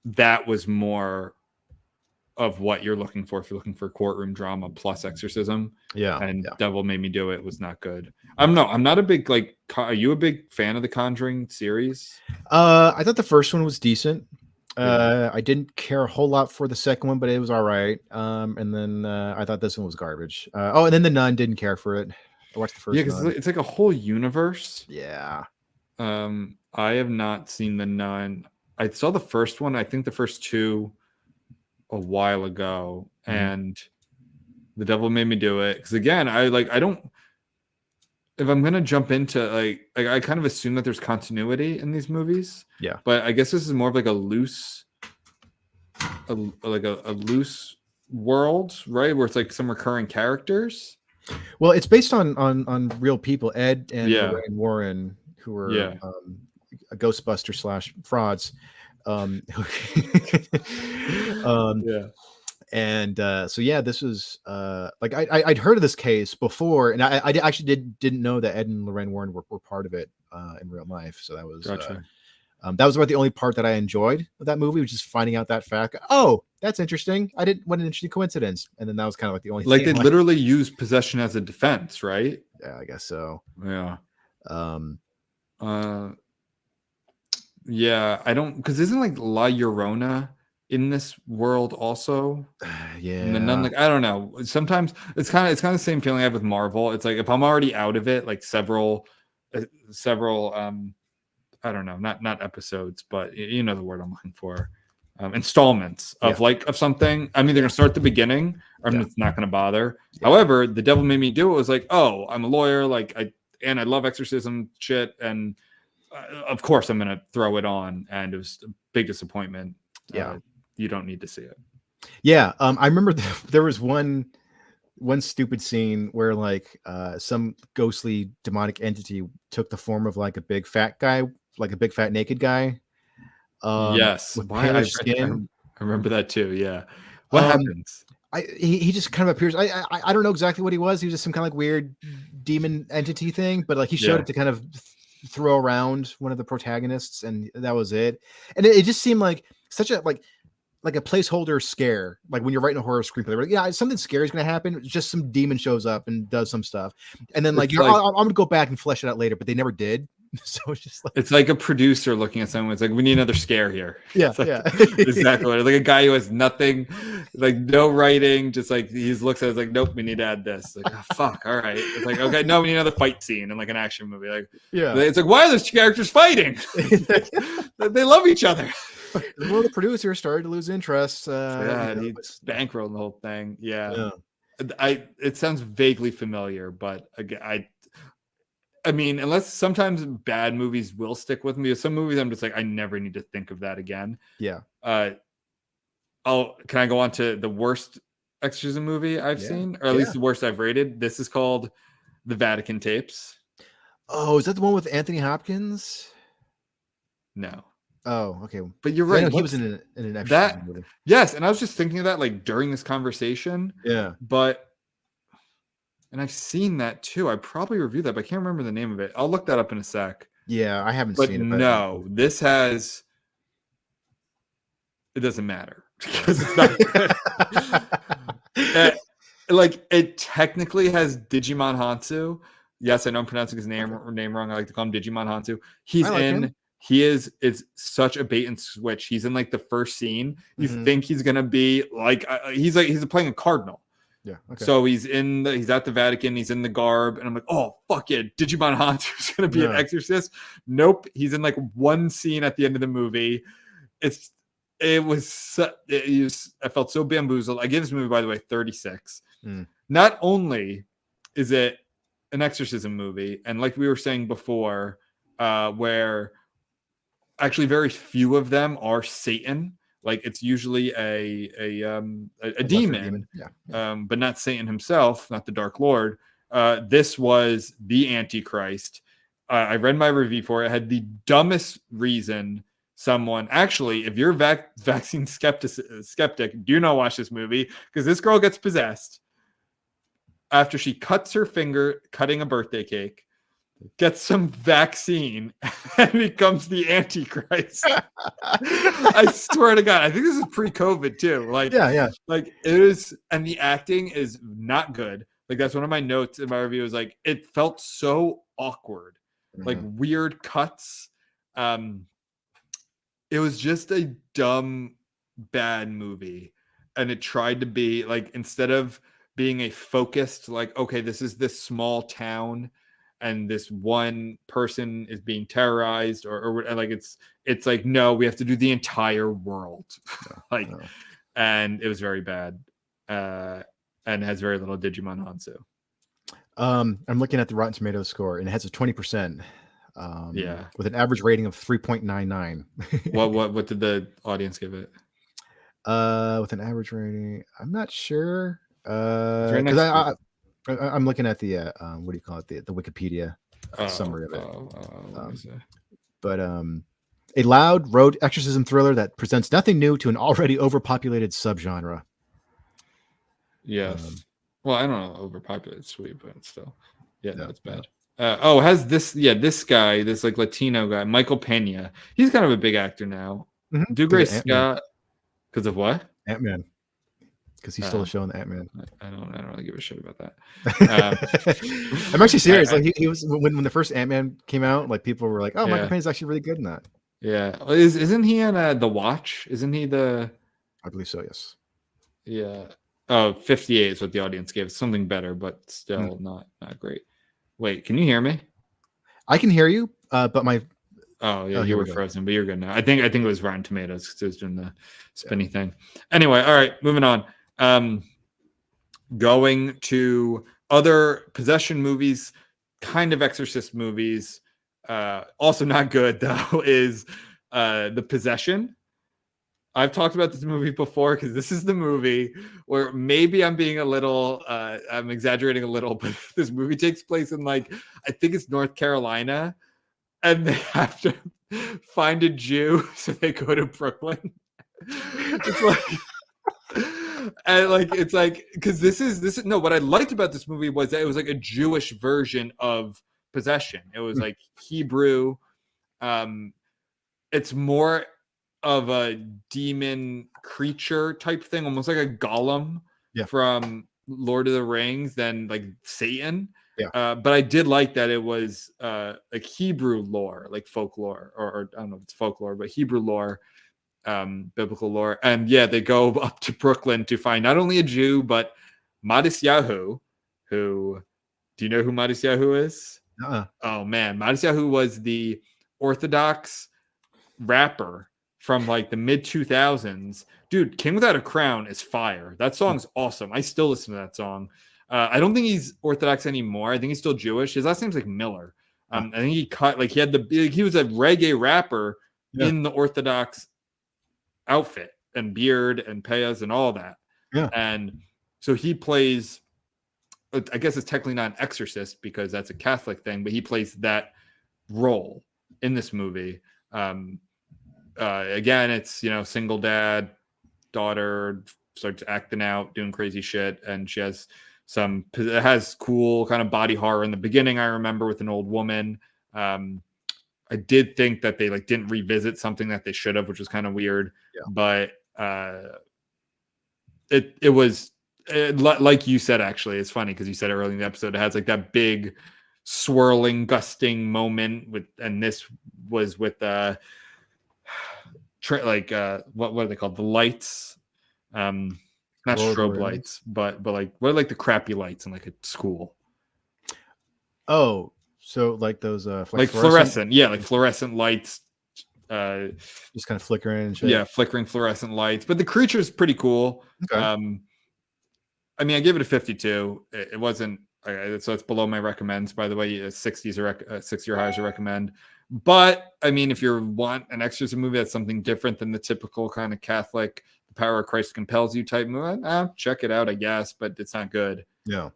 that was more of what you're looking for if you're looking for courtroom drama plus exorcism. And Devil Made Me Do It was not good. I'm not a big are you a big fan of the Conjuring series? I thought the first one was decent. I didn't care a whole lot for the second one, but it was all right. And then I thought this one was garbage. And then The Nun, didn't care for it. I watched the first one. Because it's like a whole universe. Yeah. I have not seen The Nun. I saw the first one. I think the first two a while ago, and The Devil Made Me Do It. Because again, I don't. If I'm gonna jump into I kind of assume that there's continuity in these movies. Yeah. But I guess this is more of like a loose world, right? Where it's like some recurring characters. Well, it's based on real people, Ed and Lorraine Warren, who were Ghostbuster / frauds. And this was I'd heard of this case before, and I actually didn't know that Ed and Lorraine Warren were part of it in real life. So that was that was about the only part that I enjoyed of that movie, which is finding out that fact. Oh, that's interesting. What an interesting coincidence. And then that was kind of like the only thing. They literally use possession as a defense, right? Yeah, I guess so. Yeah. Yeah, I don't, because isn't like La Llorona in this world also? Yeah. And the Nun, I don't know. Sometimes it's kind of the same feeling I have with Marvel. It's like if I'm already out of it, like several I don't know, not episodes, but you know the word I'm looking for. Installments of of something. I'm either gonna start at the beginning or I'm just not gonna bother. Yeah. However, The Devil Made Me Do It was like, oh, I'm a lawyer, I love exorcism shit, and of course I'm gonna throw it on, and it was a big disappointment. Yeah, you don't need to see it. Yeah, I remember there was one stupid scene where some ghostly demonic entity took the form of a big fat guy, a big fat naked guy. Yes, with paler skin. I remember that too. Yeah, what happens? He just kind of appears. I don't know exactly what he was. He was just some kind of weird demon entity thing, but he showed up to kind of throw around one of the protagonists, and that was it. And it just seemed like such a like a placeholder scare, like when you're writing a horror screenplay, something scary is going to happen. Just some demon shows up and does some stuff, and then I'm going to go back and flesh it out later, but they never did. So it's just it's Yeah, exactly. Like a guy who has nothing, no writing, just he looks at it like, nope, we need to add this. Fuck, all right. It's like, okay, no, we need another fight scene in an action movie. It's like, why are those characters fighting? They love each other. Well, the producer started to lose interest. He bankrolled the whole thing. Yeah. It sounds vaguely familiar, but again, I mean, unless sometimes bad movies will stick with me. Some movies I'm just I never need to think of that again. Yeah. Can I go on to the worst exorcism movie I've seen, or at least the worst I've rated? This is called The Vatican Tapes. Oh, is that the one with Anthony Hopkins? No. Oh, okay. But you're right. He was in an exorcism movie. Yes, and I was just thinking of that during this conversation. Yeah. And I've seen that too. I probably reviewed that, but I can't remember the name of it. I'll look that up in a sec. Yeah, I haven't seen it. But no, this has. It doesn't matter because it's not good. It technically has Digimon Hansu. Yes, I know I'm pronouncing his name wrong. I like to call him Digimon Hansu. He's in. Him. He is such a bait and switch. He's in the first scene. You think he's gonna be he's playing a cardinal. Yeah. Okay. So he's at the Vatican. He's in the garb, and I'm like, oh fuck yeah, Digimon Hansu's gonna be an exorcist. Nope, he's in like one scene at the end of the movie. I felt so bamboozled. I gave this movie, by the way, 36. Not only is it an exorcism movie, and like we were saying before, where actually very few of them are Satan. Like it's usually a demon, but not Satan himself, not the Dark Lord. This was the Antichrist. I read my review for it. It had the dumbest reason. Someone actually, if you're a vaccine skeptic, do not watch this movie because this girl gets possessed after she cuts her finger cutting a birthday cake, gets some vaccine, and becomes the Antichrist. I swear to God, I think this is pre-COVID too. Like it is, and the acting is not good. Like that's one of my notes in my review. Is like it felt so awkward, like weird cuts. It was just a dumb, bad movie. And it tried to be like, instead of being a focused, like, okay, this is this small town and this one person is being terrorized or like, it's like, no, we have to do the entire world. And it was very bad. And has very little Digimon Hansu. I'm looking at the Rotten Tomatoes score and it has a 20%. With an average rating of 3.99. What did the audience give it? With an average rating, I'm not sure. Because I'm looking at the what do you call it? The Wikipedia summary of it. But a loud road exorcism thriller that presents nothing new to an already overpopulated subgenre. Yes. Well, I don't know, overpopulated, sweet, but still, that's bad. Has this guy, this like Latino guy, Michael Pena. He's kind of a big actor now. Dougray Scott, because of what? Ant-Man. Because he's still a show in Ant-Man. I don't really give a shit about that. I'm actually serious. Like he was when the first Ant-Man came out, like people were like, "Oh, Michael Pena's actually really good in that." Yeah, isn't he on The Watch? Isn't he the? I believe so. Yes. Yeah. Oh, 58 is what the audience gave. Something better, but still not great. Wait, can you hear me? I can hear you, but my you were frozen, but you're good now. I think it was Rotten Tomatoes because it was doing the spinny thing. Anyway, all right, moving on. Going to other possession movies, kind of exorcist movies. Also not good though is The Possession. I've talked about this movie before because this is the movie where maybe I'm being I'm exaggerating a little, but this movie takes place in I think it's North Carolina, and they have to find a Jew, so they go to Brooklyn. It's because this is no. What I liked about this movie was that it was like a Jewish version of Possession. It was like Hebrew. It's more of a demon creature type thing, almost like a golem from Lord of the Rings than like Satan. But I did like that it was like Hebrew lore, like folklore, or I don't know if it's folklore, but Hebrew lore, biblical lore. And they go up to Brooklyn to find not only a Jew, but Matisyahu, who, do you know who Matisyahu is? Oh man, Matisyahu was the Orthodox rapper from like the mid 2000s. Dude, King Without a Crown is fire. That song's awesome. I still listen to that song. I don't think he's Orthodox anymore. I think he's still Jewish. His last name's like Miller. I think he he was a reggae rapper in the Orthodox outfit and beard and payas and all that. And so he plays, I guess it's technically not an exorcist because that's a Catholic thing, but he plays that role in this movie. Again, it's, single dad, daughter starts acting out, doing crazy shit, and she has it has cool kind of body horror in the beginning, I remember, with an old woman. I did think that they didn't revisit something that they should have, which was kind of weird. But it was like you said, actually, it's funny because you said it early in the episode, it has like that big swirling, gusting moment and this was with what are they called? The lights. not strobe lights, but like what are like the crappy lights in like a school? Oh, so like those like fluorescent, yeah, like fluorescent lights, just kind of flickering and shit. Yeah, flickering fluorescent lights. But the creature is pretty cool. Okay. I mean, I give it a 52. It wasn't so it's below my recommends. By the way, 60s or 60 or higher recommend. But I mean, if you want an exorcism movie that's something different than the typical kind of Catholic, the power of Christ compels you type movie, check it out, I guess. But it's not good. Yeah.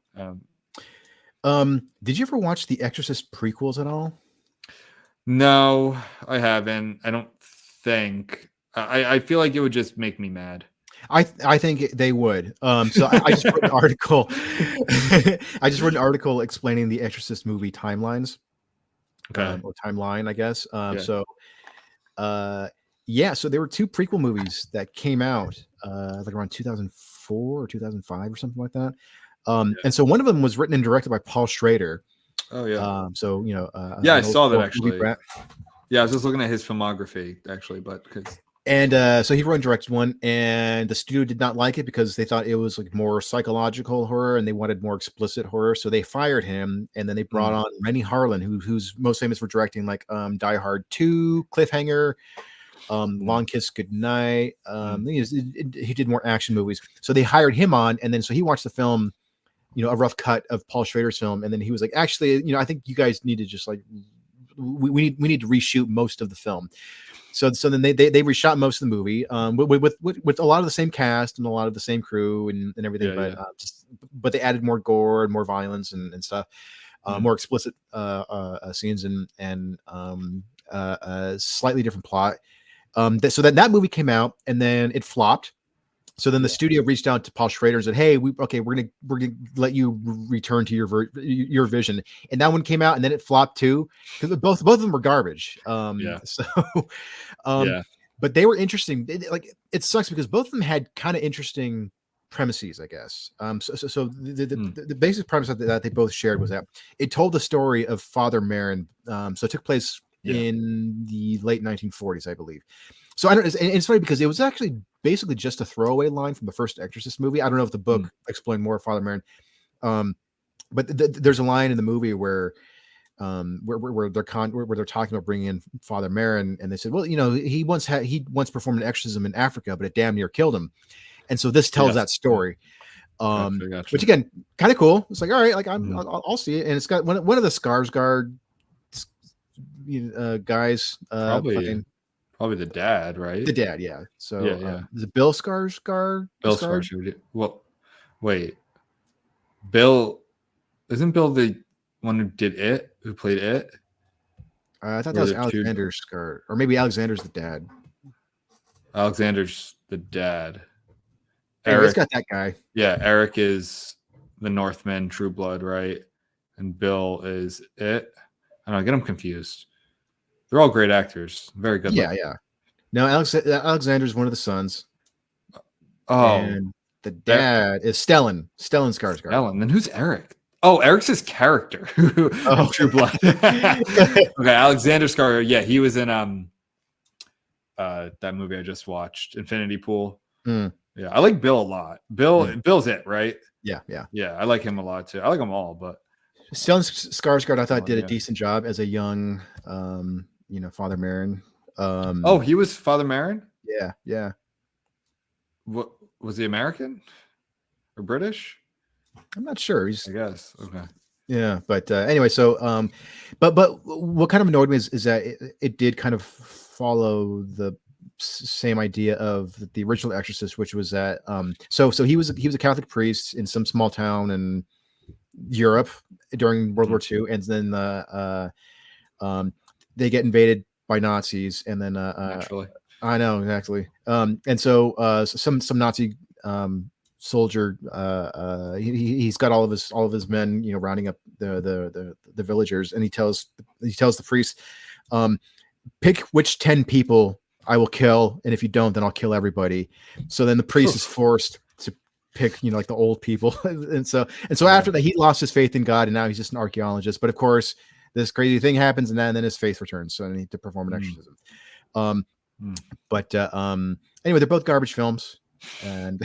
Did you ever watch the Exorcist prequels at all? No, I haven't. I don't think. I feel like it would just make me mad. I think they would. So I just wrote an article. I just wrote an article explaining the Exorcist movie timelines. Okay. Or timeline, I guess. So there were 2 prequel movies that came out like around 2004 or 2005 or something like that. And so one of them was written and directed by Paul Schrader. Oh yeah. So I saw that actually. Yeah, I was just looking at his filmography actually, but because. And so he wrote and directed one, and the studio did not like it because they thought it was like more psychological horror, and they wanted more explicit horror. So they fired him, and then they brought on Rennie Harlin, who's most famous for directing like Die Hard 2, Cliffhanger, Long Kiss Goodnight. He did more action movies. So they hired him on, and then so he watched the film, a rough cut of Paul Schrader's film, and then he was like, actually, I think you guys need to just like we need to reshoot most of the film. So then they reshot most of the movie with a lot of the same cast and a lot of the same crew and everything, but they added more gore and more violence and stuff, more explicit scenes and slightly different plot. So that movie came out and then it flopped. So then the studio reached out to Paul Schrader and said, "Hey, we're gonna let you return to your vision." And that one came out, and then it flopped too because both of them were garbage. But they were interesting. It sucks because both of them had kind of interesting premises, I guess. So the basic premise that they both shared was that it told the story of Father Marin. So it took place in the late 1940s, I believe. So it's funny because it was actually basically just a throwaway line from the first Exorcist movie. I don't know if the book explained more of Father Marin, but there's a line in the movie where they're talking about bringing in Father Marin, and they said, well, he once performed an exorcism in Africa, but it damn near killed him, and so this tells that story. Gotcha. Which again, kind of cool. It's like, all right, like I'll see it, and it's got one of the Skarsgård guys Probably the dad, right? The dad, yeah. So is it Bill Skarsgård? Bill Skarsgård. Well, wait. Isn't Bill the one who did it? Who played it? I thought that was Alexander Skarsgård, or maybe Alexander's the dad. Alexander's the dad. Eric, it's got that guy. Yeah, Eric is the Northman, True Blood, right? And Bill is it. I don't know, I get them confused. They're all great actors. Very good. Yeah. No, Alexander's one of the sons. Oh. And the dad is Stellan Skarsgård. Stellan. Then who's Eric? Oh, Eric's his character. True Blood. Okay, Alexander Skarsgård. Yeah, he was in that movie I just watched, Infinity Pool. Yeah, I like Bill a lot. Bill's it, right? Yeah. I like him a lot too. I like them all, but Stellan Skarsgård, I thought, did a decent job as a young, Father Marin. He was Father Marin? Yeah. What was he, American or British? I'm not sure. I guess. Okay. Yeah, but anyway, so but what kind of annoyed me is that it did kind of follow the same idea of the original Exorcist, which was that so he was a Catholic priest in some small town in Europe during World War II, and then they get invaded by Nazis, and then naturally. I know exactly. And so some Nazi soldier, he's got all of his men, rounding up the villagers, and he tells the priest, pick which 10 people I will kill, and if you don't, then I'll kill everybody. So then the priest is forced to pick, like the old people, and so after that, he lost his faith in God, and now he's just an archaeologist. But of course, this crazy thing happens, and then his faith returns, so I need to perform an exorcism. But anyway, they're both garbage films. And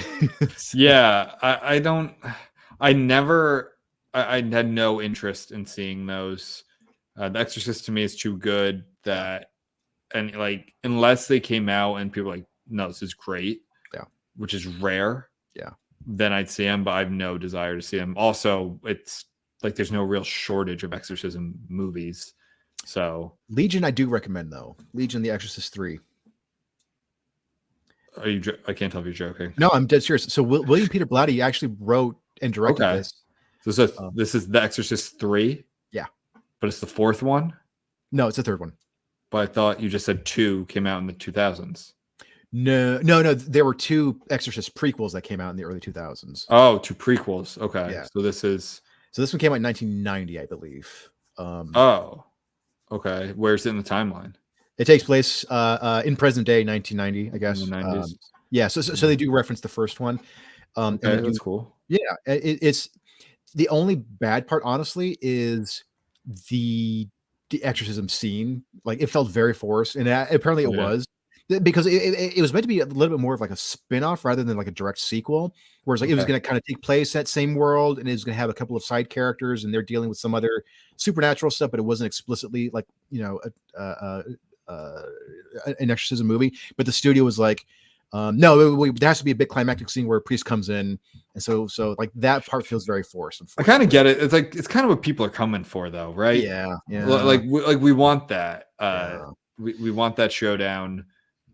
yeah, I had no interest in seeing those. The Exorcist to me is too good that, and like unless they came out and people were like, no, this is great, which is rare, then I'd see them, but I have no desire to see them. Also, it's like there's no real shortage of exorcism movies. So Legion I do recommend though. Legion The Exorcist 3. Are you? I can't tell if you're joking. No, I'm dead serious. So William Peter Blatty actually wrote and directed this. So this is The Exorcist 3? Yeah. But it's the fourth one? No, it's the third one. But I thought you just said 2 came out in the 2000s. No. There were 2 Exorcist prequels that came out in the early 2000s. Oh, 2 prequels. Okay. Yeah. So this one came out in 1990, I believe. Okay. Where's it in the timeline? It takes place in present day, 1990, I guess. In the 90s. Yeah. So they do reference the first one. Okay, that's cool. Yeah. It's the only bad part, honestly, is the exorcism scene. Like it felt very forced, and apparently it was, because it was meant to be a little bit more of like a spin-off rather than like a direct sequel. Whereas like it was going to kind of take place that same world, and it was going to have a couple of side characters, and they're dealing with some other supernatural stuff, but it wasn't explicitly like an exorcism movie. But the studio was like, no, there has to be a big climactic scene where a priest comes in, and so like that part feels very forced. I kind of get it. It's kind of what people are coming for, though, right? Yeah. Like we want that. We want that showdown.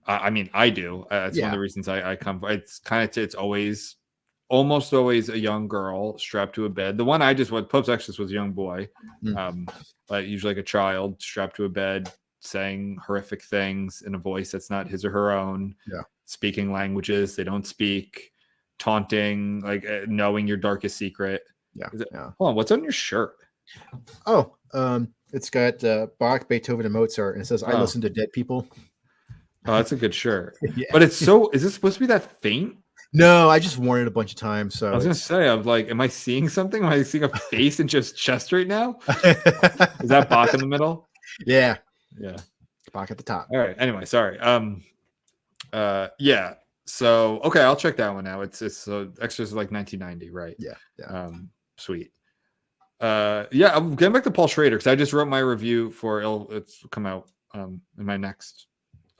I mean, I do. It's one of the reasons I come. It's always, almost always a young girl strapped to a bed. The one I just went, Pope's Exorcist was a young boy, usually like a child strapped to a bed, saying horrific things in a voice that's not his or her own. Yeah. Speaking languages they don't speak, taunting, like knowing your darkest secret. Hold on, what's on your shirt? It's got Bach, Beethoven, and Mozart, and it says, I listen to dead people. Oh, that's a good shirt. But is this supposed to be that faint? No, I just worn it a bunch of times. So I was gonna say, I'm like, am I seeing something? Am I seeing a face and just chest right now? Is that Bach in the middle? Yeah. Bach at the top. All right. Anyway, sorry. Yeah. So okay, I'll check that one out. It's Exorcist like 1990, right? Yeah. Sweet. Yeah, I'm getting back to Paul Schrader because I just wrote my review for it's come out in my next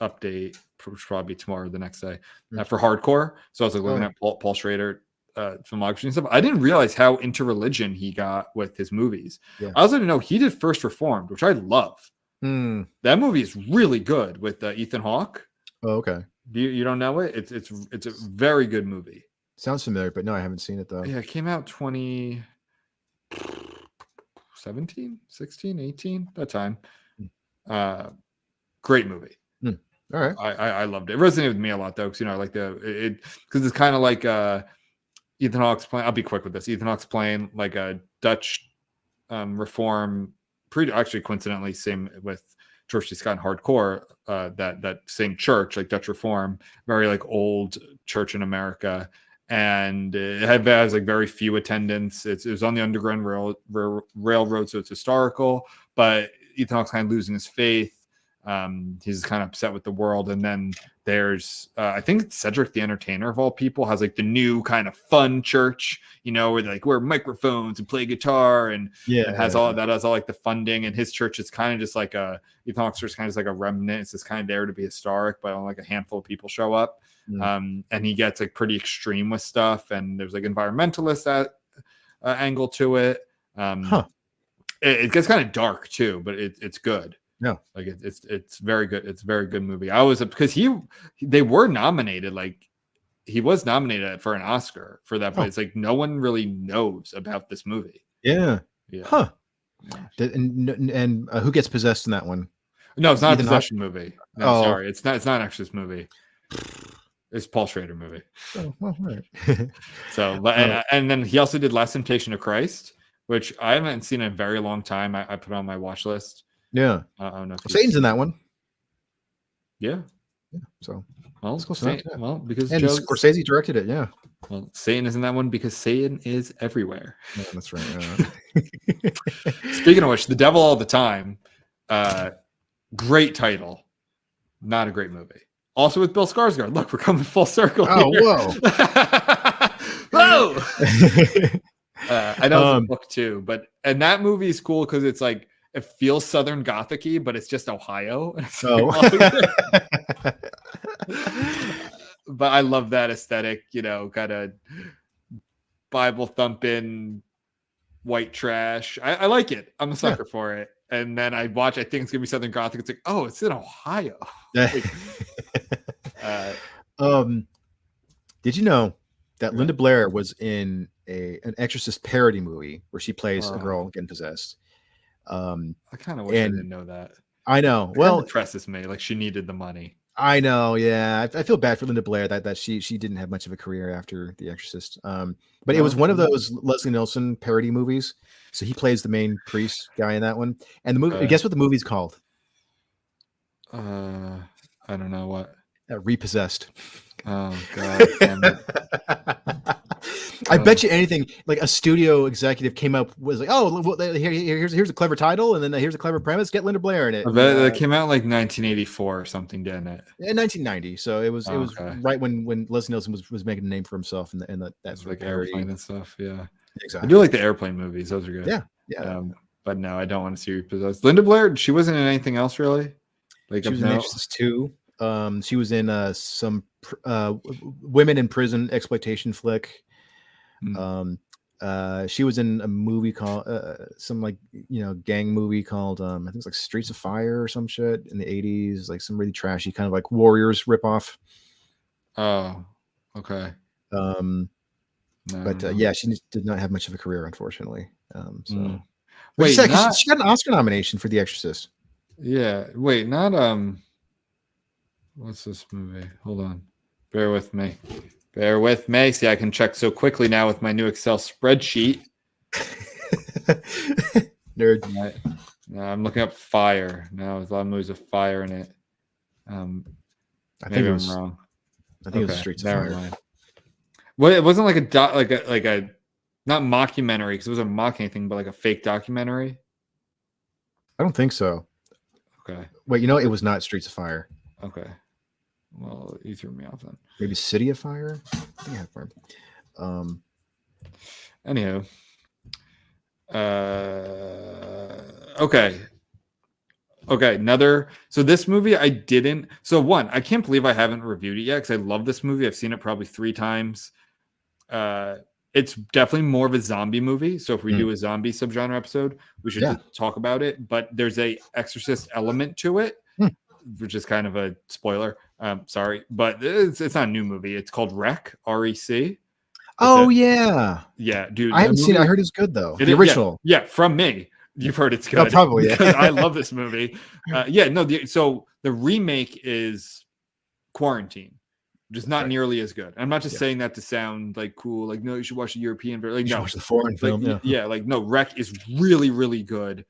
update, which will probably be tomorrow or the next day, for Hardcore. So I was like looking at Paul Schrader filmography and stuff. I didn't realize how into religion he got with his movies. I also didn't know he did First Reformed, which I love. That movie is really good with Ethan Hawke. Oh, okay. You don't know it? It's a very good movie. Sounds familiar, but no, I haven't seen it though. Yeah, it came out 2017, 16, 18, that time. Great movie. All right. I loved it. It resonated with me a lot though, because I like because it's kind of like Ethan Hawke's playing. I'll be quick with this. Ethan Hawke's playing like a Dutch Reform. Actually, coincidentally, same with George C. Scott in Hardcore. That same church, like Dutch Reform, very like old church in America, and it has like very few attendants. It was on the Underground Railroad, so it's historical. But Ethan Hawke's kind of losing his faith. He's kind of upset with the world, and then there's I think it's Cedric the Entertainer of all people has like the new kind of fun church, where they like wear microphones and play guitar, and it has all that has all like the funding, and his church is kind of just like Ethan Hawke's church, kind of just like a remnant. It's just kind of there to be historic, but only like a handful of people show up. And he gets like pretty extreme with stuff, and there's like environmentalist angle to it. It gets kind of dark too, but it's good. No, like it's very good. It's a very good movie. I was because they were nominated. Like he was nominated for an Oscar for that, but it's like no one really knows about this movie. Yeah. Huh. And who gets possessed in that one? No, it's not a possession movie. No, sorry, it's not actually this movie. It's Paul Schrader movie. Oh, well, right. So, and then he also did Last Temptation of Christ, which I haven't seen in a very long time. I put on my watch list. Yeah. I don't know if Satan's in that one. Yeah. So because Scorsese directed it. Yeah. Well, Satan is in that one because Satan is everywhere. Yeah, that's right. Speaking of which, The Devil All the Time. Great title. Not a great movie. Also with Bill Skarsgård. Look, we're coming full circle. Oh, here. whoa. Whoa. I know it's a book too, and that movie is cool because it's like it feels Southern Gothic-y, but it's just Ohio. But I love that aesthetic, kind of Bible thumping white trash. I like it. I'm a sucker for it. And then I think it's gonna be Southern Gothic. It's like, oh, it's in Ohio. Did you know that Linda Blair was in an Exorcist parody movie where she plays a girl getting possessed? I kind of wish I didn't know that. I know. Well, it impresses me. Like she needed the money. I know. Yeah, I feel bad for Linda Blair that she didn't have much of a career after The Exorcist. But it was one of those Leslie Nielsen parody movies. So he plays the main priest guy in that one. And the movie. Guess what the movie's called? I don't know what. Repossessed. Oh God. I bet you anything, like a studio executive came up was like, oh, well, here's a clever title, and then here's a clever premise. Get Linda Blair in it. I bet it came out like 1984 or something, didn't it? In 1990. So it was right when Leslie Nielsen was making a name for himself in that sort like of Airplane and stuff. Yeah, exactly. I do like the Airplane movies; those are good. Yeah. But no, I don't want to see Repossessed. Linda Blair, she wasn't in anything else really. Like she was in Exorcist 2. She was in some women in prison exploitation flick. She was in a movie called some gang movie called I think it's like Streets of Fire or some shit in the 80s, like some really trashy kind of like Warriors ripoff. Oh, okay. But she did not have much of a career, unfortunately. Wait, she got an Oscar nomination for The Exorcist. Yeah. Wait, not what's this movie? Hold on. Bear with me. See, I can check so quickly now with my new Excel spreadsheet. Nerd. No, I'm looking up Fire. No, there's a lot of movies with fire in it. I think I'm wrong. I think it was Streets of Fire. Mind. Well, it wasn't like a not mockumentary because it wasn't mocking anything, but like a fake documentary. I don't think so. Okay. Wait, it was not Streets of Fire. Okay. Well, you threw me off then. Maybe City of Fire? I think I had fire. Anyhow. Okay. So this movie I didn't. So one, I can't believe I haven't reviewed it yet because I love this movie. I've seen it probably 3 times. It's definitely more of a zombie movie. So if we do a zombie subgenre episode, we should talk about it. But there's a Exorcist element to it, which is kind of a spoiler. Sorry, but it's not a new movie. It's called Rec, R-E-C. Yeah, dude. I haven't seen it. I heard it's good though. The original, from me. You've heard it's good. Probably, because I love this movie. So the remake is Quarantine, which is not nearly as good. I'm not just saying that to sound like cool. Like, no, you should watch the European version. Like, no, watch the foreign film. No, Rec is really, really good.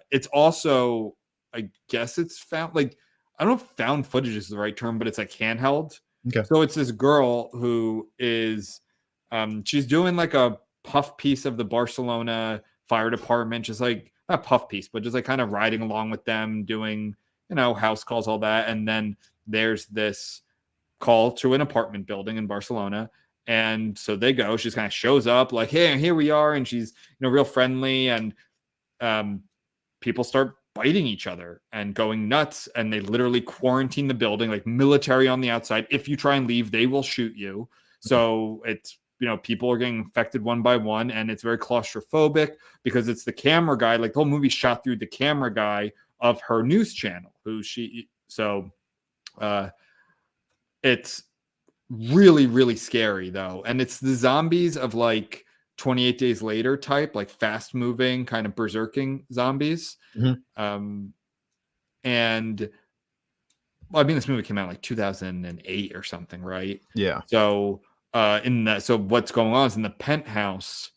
It's also, I guess it's found, like, I don't know if found footage is the right term, but it's like handheld. Okay. So it's this girl who is, she's doing like a puff piece of the Barcelona fire department, just like not puff piece, but just like kind of riding along with them, doing, house calls, all that. And then there's this call to an apartment building in Barcelona. And so they go, she just kind of shows up like, hey, here we are. And she's, real friendly. And people start biting each other and going nuts. And they literally quarantine the building, like military on the outside. If you try and leave, they will shoot you. So it's, people are getting infected one by one, and it's very claustrophobic because it's the camera guy. Like the whole movie shot through the camera guy of her news channel, it's really, really scary though. And it's the zombies of like 28 Days Later type, like fast moving, kind of berserking zombies. And this movie came out like 2008 or something, right? Yeah. So so what's going on is in the penthouse,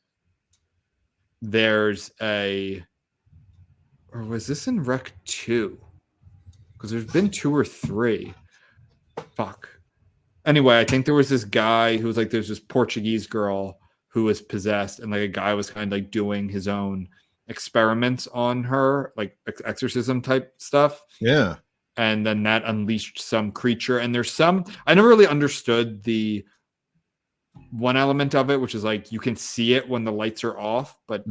there's or was this in Rec 2? Because there's been 2 or 3. Fuck. Anyway, I think there was this guy who was like, there's this Portuguese girl who was possessed, and like a guy was kind of like doing his own experiments on her, like exorcism type stuff. Yeah. and then that unleashed some creature. And there's some, I never really understood the one element of it, which is like you can see it when the lights are off, but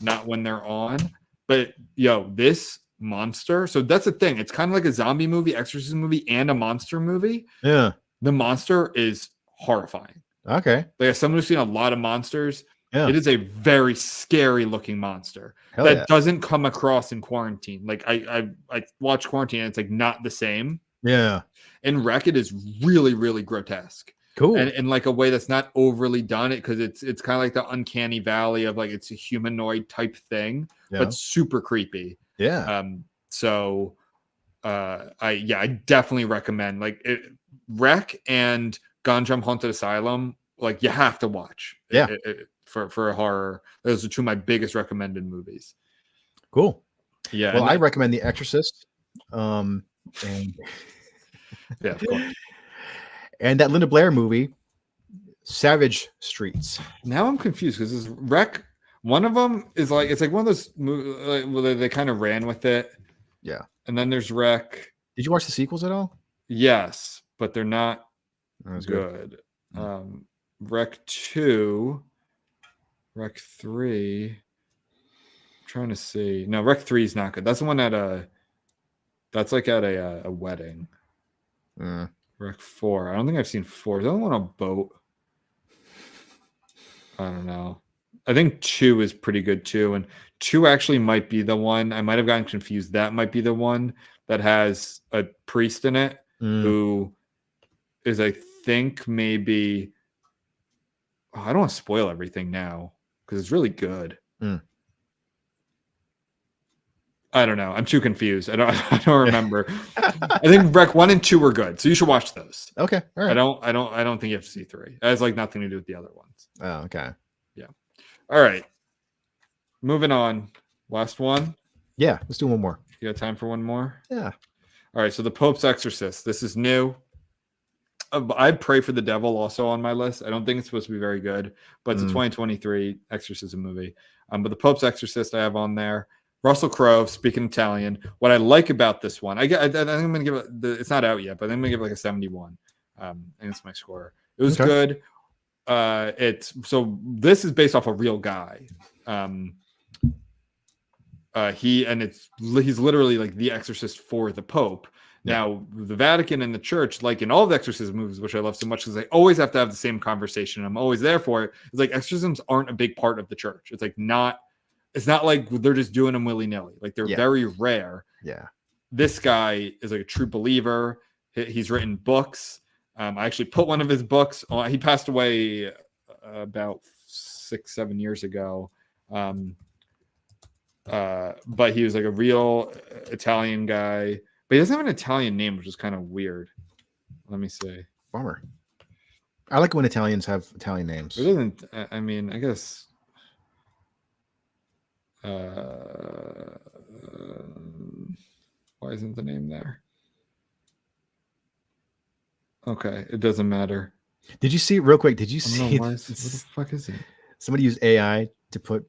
not when they're on. But this monster, so that's the thing. It's kind of like a zombie movie, exorcism movie, and a monster movie. Yeah. The monster is horrifying. Okay. Like, as someone who's seen a lot of monsters, it is a very scary looking monster that doesn't come across in quarantine. Like I watch Quarantine and it's like not the same. Yeah. In Wreck, it is really, really grotesque. Cool. And in like a way that's not overly done, it because it's kind of like the uncanny valley of like it's a humanoid type thing, but super creepy. Yeah. I definitely recommend Wreck and Ganjam Haunted Asylum. Like, you have to watch. For a horror. Those are two of my biggest recommended movies. Cool. Yeah. Well, I recommend The Exorcist. And yeah, of course. And that Linda Blair movie, Savage Streets. Now I'm confused because this Wreck, one of them is like, it's like one of those movies where they kind of ran with it. Yeah. And then there's Wreck. Did you watch the sequels at all? Yes, but they're not good. Wreck 2, Wreck 3. I'm trying to see. No, Wreck 3 is not good. That's the one that's like at a wedding. Wreck 4. I don't think I've seen 4. Is that one on a boat? I don't know. I think 2 is pretty good too. And 2 actually might be the one. I might have gotten confused. That might be the one that has a priest in it who is, I think, maybe. Oh, I don't want to spoil everything now because it's really good. I don't know. I'm too confused. I don't remember. I think Wreck 1 and 2 were good, so you should watch those. Okay. All right. I don't think you have to see 3. It has like nothing to do with the other ones. Oh, okay. Yeah. All right. Moving on. Last one. Yeah, let's do one more. You got time for one more? Yeah. All right. So The Pope's Exorcist. This is new. I Pray for the Devil also on my list. I don't think it's supposed to be very good, but it's a 2023 exorcism movie. But The Pope's Exorcist I have on there. Russell Crowe, speaking Italian. What I like about this one, I think I'm going to give it. It's not out yet, but I'm going to give it like a 71. I think it's my score. It was good. This is based off a real guy. He's literally like the exorcist for the Pope. Now, the Vatican and the church, like in all the exorcism movies, which I love so much, because they always have to have the same conversation. I'm always there for it. It's like exorcisms aren't a big part of the church. It's like not. It's not like they're just doing them willy-nilly. Like, they're very rare. Yeah. This guy is like a true believer. He's written books. I actually put one of his books on. He passed away about 6-7 years ago. But he was like a real Italian guy. But he doesn't have an Italian name, which is kind of weird. Let me see. Bummer. I like when Italians have Italian names. It doesn't. I mean, I guess. Why isn't the name there? Okay, it doesn't matter. Did you see real quick? Did you see? What the fuck is it? Somebody used AI to put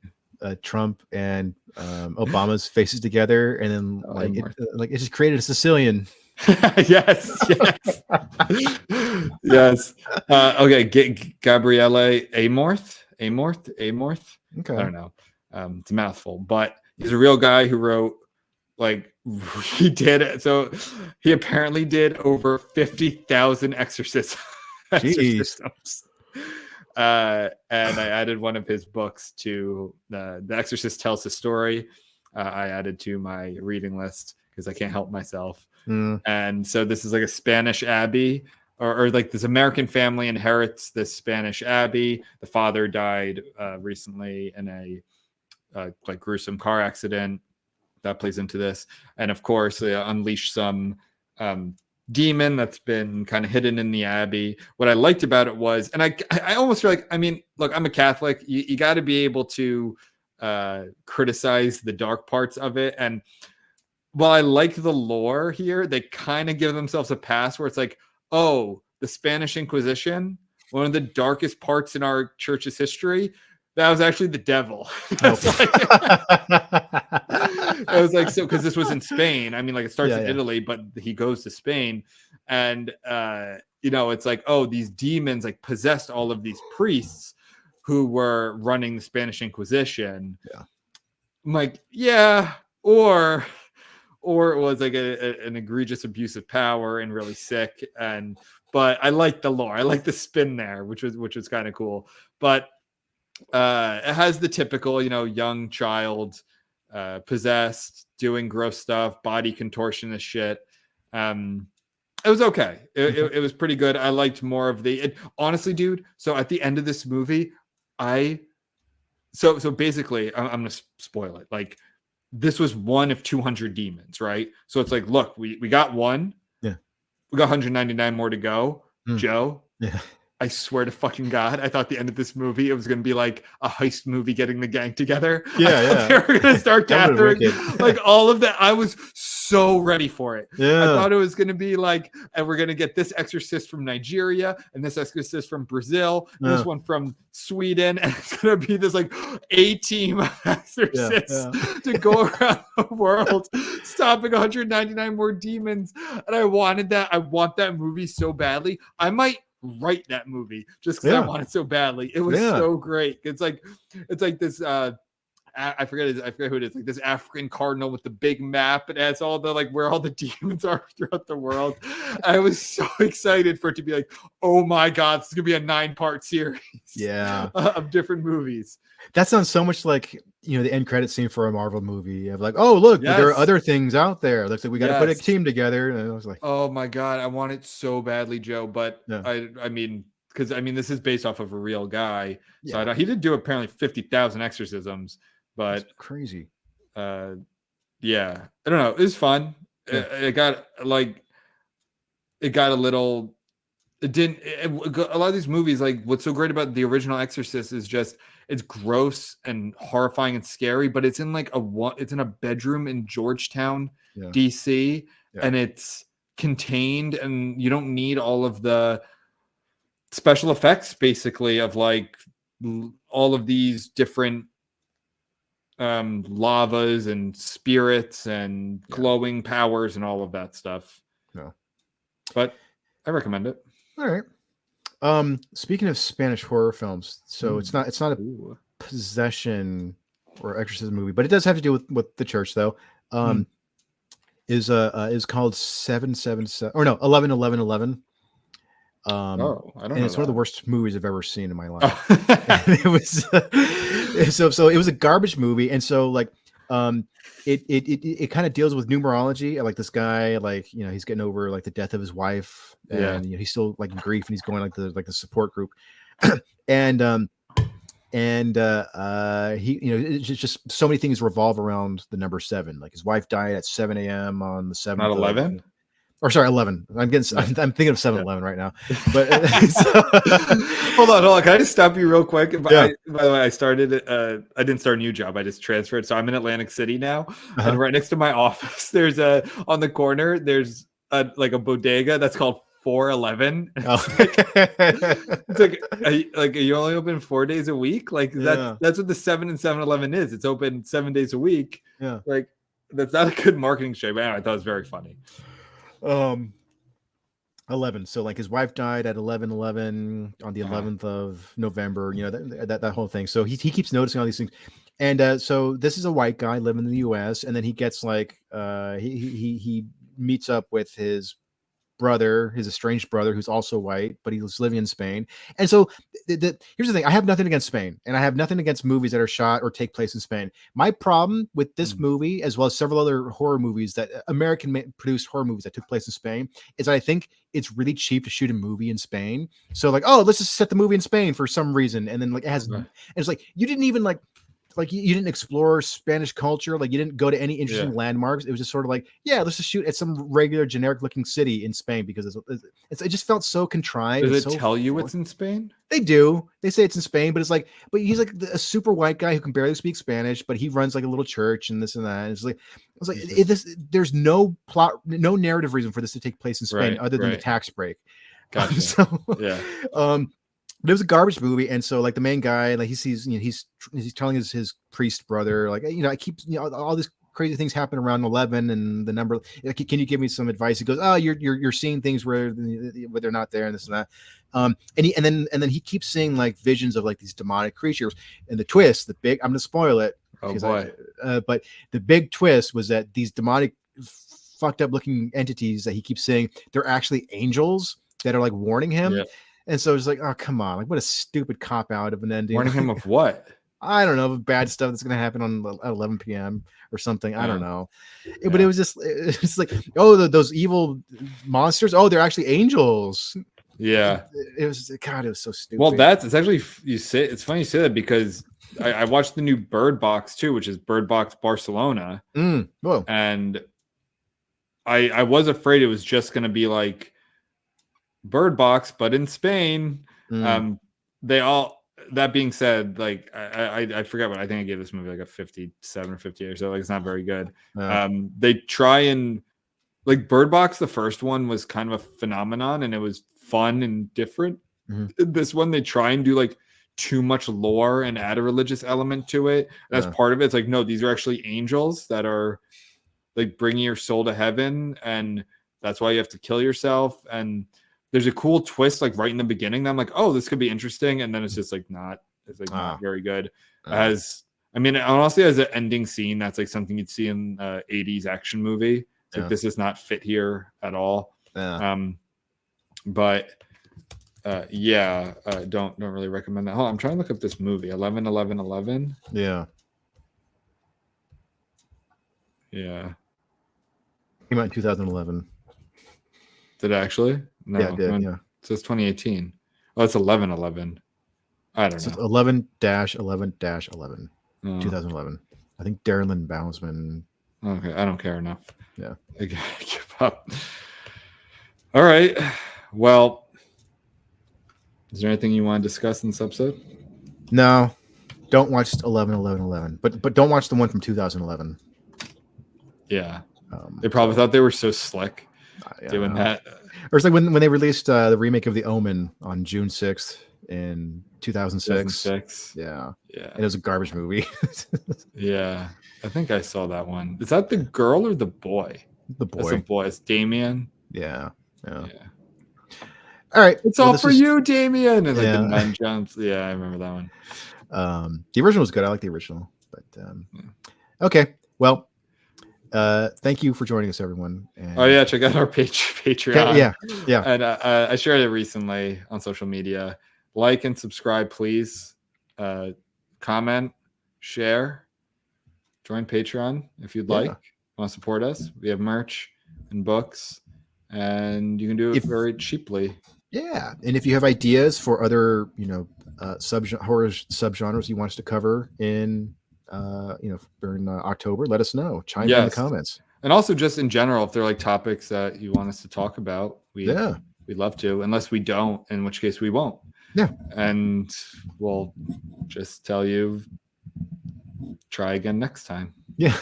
Trump and Obama's faces together, and then it just created a Sicilian. yes. Yes. Okay, Gabriele Amorth. Okay. I don't know. It's a mouthful, but he's a real guy who wrote, like, he did it. So he apparently did over 50,000 exorcisms. And I added one of his books to The Exorcist Tells the Story. I added to my reading list because I can't help myself. And so this is like a Spanish abbey, or like this American family inherits this Spanish abbey. The father died recently in a like gruesome car accident. That plays into this. And of course, they unleash some demon that's been kind of hidden in the abbey. What I liked about it was, and I almost feel like, I mean, look, I'm a Catholic. You got to be able to criticize the dark parts of it. And while I like the lore here, they kind of give themselves a pass where it's like, oh, the Spanish Inquisition, one of the darkest parts in our church's history. that was actually the devil. It was like, so because this was in Spain. I mean, like it starts in Italy, but he goes to Spain, and it's like, oh, these demons like possessed all of these priests who were running the Spanish Inquisition. Yeah. I'm like, yeah, or it was like an egregious abuse of power and really sick. But I like the lore. I like the spin there, which was kind of cool. But it has the typical, young child possessed, doing gross stuff, body contortionist shit. It was okay. It was pretty good. I liked more of honestly, dude. So at the end of this movie, so basically, I'm gonna spoil it. Like, this was one of 200 demons, right? So it's like, look, we got one. Yeah. We got 199 more to go. Joe. Yeah. I swear to fucking God, I thought the end of this movie, it was going to be like a heist movie getting the gang together. Yeah. They were going to start gathering like all of that. I was so ready for it. Yeah. I thought it was going to be like, and we're going to get this exorcist from Nigeria and this exorcist from Brazil, and this one from Sweden. And it's going to be this like A-team of exorcists to go around the world, stopping 199 more demons. And I wanted that. I want that movie so badly. I might write that movie just because I want it so badly. It was so great. It's like this I forget who it is, like this African cardinal with the big map, and has all the like where all the demons are throughout the world. I was so excited for it to be like, oh my God, this is gonna be a 9-part series of different movies. That sounds so much like the end credit scene for a Marvel movie of like, oh look, there are other things out there. Looks like we got to put a team together. And I was like, oh my God, I want it so badly, Joe. But I mean, because this is based off of a real guy. So he did do apparently 50,000 exorcisms, but that's crazy. I don't know. It was fun. It got a little. A lot of these movies, like what's so great about the original Exorcist is just it's gross and horrifying and scary, but it's in it's in a bedroom in Georgetown, DC, and it's contained, and you don't need all of the special effects basically of like all of these different lavas and spirits and glowing powers and all of that stuff. But I recommend it. All right. Speaking of Spanish horror films, so it's not a possession or exorcism movie, but it does have to do with the church though. Is called 777 or no 11-11-11. I don't know. And it's one of the worst movies I've ever seen in my life. It was so it was a garbage movie, and so like it kind of deals with numerology. Like this guy, like he's getting over like the death of his wife, and he's still like in grief, and he's going like the support group, and he it's just so many things revolve around the number 7. Like his wife died at 7 a.m. on the 7th. Not 11. Or sorry, 11. I'm thinking of 7-Eleven right now. But hold on. Can I just stop you real quick? By the way, I started. I didn't start a new job. I just transferred. So I'm in Atlantic City now, and right next to my office, there's on the corner. There's a bodega that's called 411. It's like are you only open 4 days a week? Like that's what the 7 and 7-Eleven is. It's open 7 days a week. Yeah, like that's not a good marketing strategy. But anyway, I thought it was very funny. 11. So like his wife died at 11/11 on the 11th of November. That whole thing. So he keeps noticing all these things, and so this is a white guy living in the U.S. and then he gets like he meets up with his brother, his estranged brother, who's also white, but he's living in Spain. And so here's the thing: I have nothing against Spain, and I have nothing against movies that are shot or take place in Spain. My problem with this movie, as well as several other horror movies that American produced horror movies that took place in Spain, is that I think it's really cheap to shoot a movie in Spain. So like, oh, let's just set the movie in Spain for some reason, and then like it has, and it's like you didn't even like you didn't explore Spanish culture. Like you didn't go to any interesting landmarks. It was just sort of like, let's just shoot at some regular generic looking city in Spain because it just felt so contrived. Does it tell you it's in Spain? They do. They say it's in Spain, but he's like a super white guy who can barely speak Spanish, but he runs like a little church and this and that. And there's no plot, no narrative reason for this to take place in Spain other than the tax break. Gotcha. But it was a garbage movie, and so like the main guy, like he sees, he's telling his priest brother, like, I keep, all these crazy things happen around 11, and the number. Can you give me some advice? He goes, oh, you're seeing things where they're not there, and this and that. And then he keeps seeing like visions of like these demonic creatures, and the twist, I'm going to spoil it. Oh boy! But the big twist was that these demonic, fucked up looking entities that he keeps seeing, they're actually angels that are like warning him. Yep. And so it's like, oh, come on. Like, what a stupid cop out of an ending. Warning him of what? I don't know, bad stuff that's going to happen at 11 p.m. or something. I don't know. But it was just, it's like, oh, those evil monsters. Oh, they're actually angels. Yeah. It was, God, it was so stupid. Well, it's actually, it's funny you say that, because I watched the new Bird Box too, which is Bird Box Barcelona. Whoa. And I was afraid it was just going to be like Bird Box, but in Spain. That being said, like I forgot what I think I gave this movie like a 57 or 58 or so. Like, it's not very good. They try and, like, Bird Box, the first one was kind of a phenomenon and it was fun and different. This one, they try and do like too much lore and add a religious element to it. That's part of it. It's like, no, these are actually angels that are like bringing your soul to heaven, and that's why you have to kill yourself. And there's a cool twist like right in the beginning that I'm like, oh, this could be interesting, and then it's just like not very good. Honestly, as an ending scene, that's like something you'd see in 80s action movie. It's like, this is not fit here at all. Don't really recommend that. Hold on, I'm trying to look up this movie 11-11-11. Yeah Came out in 2011. Did it actually? No, yeah, it did. Yeah, it says 2018. Oh, it's 11-11. I don't know. 11-11-11. 2011. I think Darren Bousman. Okay, I don't care enough. Yeah, I give up. All right. Well, is there anything you want to discuss in this episode? No, don't watch 11-11-11. But don't watch the one from 2011. Yeah, they probably thought they were so slick doing that. Or it's like when they released the remake of The Omen on June 6th in 2006. Yeah. And it was a garbage movie. Yeah, I think I saw that one. Is that the girl or the boy? The boy. That's the boy. It's Damien. Yeah. All right. It's all for you, Damien. And like the nun jumps. Yeah, I remember that one. The original was good. I like the original. But okay. Well, thank you for joining us, everyone. And check out our Patreon. Yeah. And I shared it recently on social media. Like and subscribe, please. Comment, share, join Patreon if you'd like. Want to support us? We have merch and books, and you can do it very cheaply. Yeah, and if you have ideas for other, horror subgenres you want us to cover in, during October, let us know. Chime in the comments. And also, just in general, if there are like topics that you want us to talk about, we'd love to. Unless we don't, in which case we won't. Yeah, and we'll just tell you, try again next time. Yeah,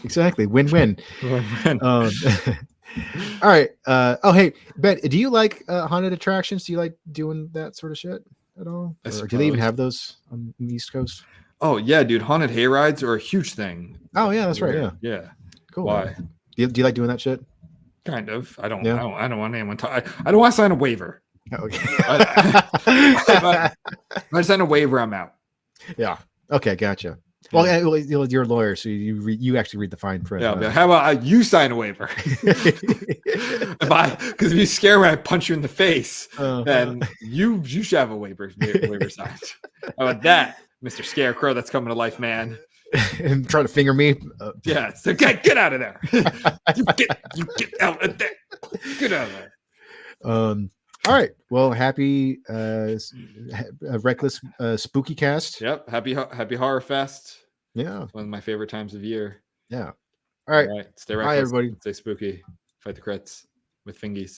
exactly. Win-win. Win-win. All right. Hey, Ben, do you like haunted attractions? Do you like doing that sort of shit at all? Or do they even have those on the East Coast? Oh yeah, dude. Haunted hayrides are a huge thing. Oh yeah, that's right. Yeah. Cool. Why? Do you like doing that shit? Kind of. I don't want anyone to. I don't want to sign a waiver. Okay. If I sign a waiver, I'm out. Yeah. Okay. Gotcha. Well, you're a lawyer, so you actually read the fine print. Yeah. How about you sign a waiver? Because if you scare me, I punch you in the face. Then you should have a waiver signed. How about that, Mr. Scarecrow? That's coming to life, man. And trying to finger me. Yeah. So get out of there. You get out of there. Get out of there. All right. Well, happy Reckless Spooky Cast. Yep. Happy Horror Fest. Yeah. One of my favorite times of year. Yeah. All right. Stay reckless. Bye, everybody. Stay spooky. Fight the crits with fingies.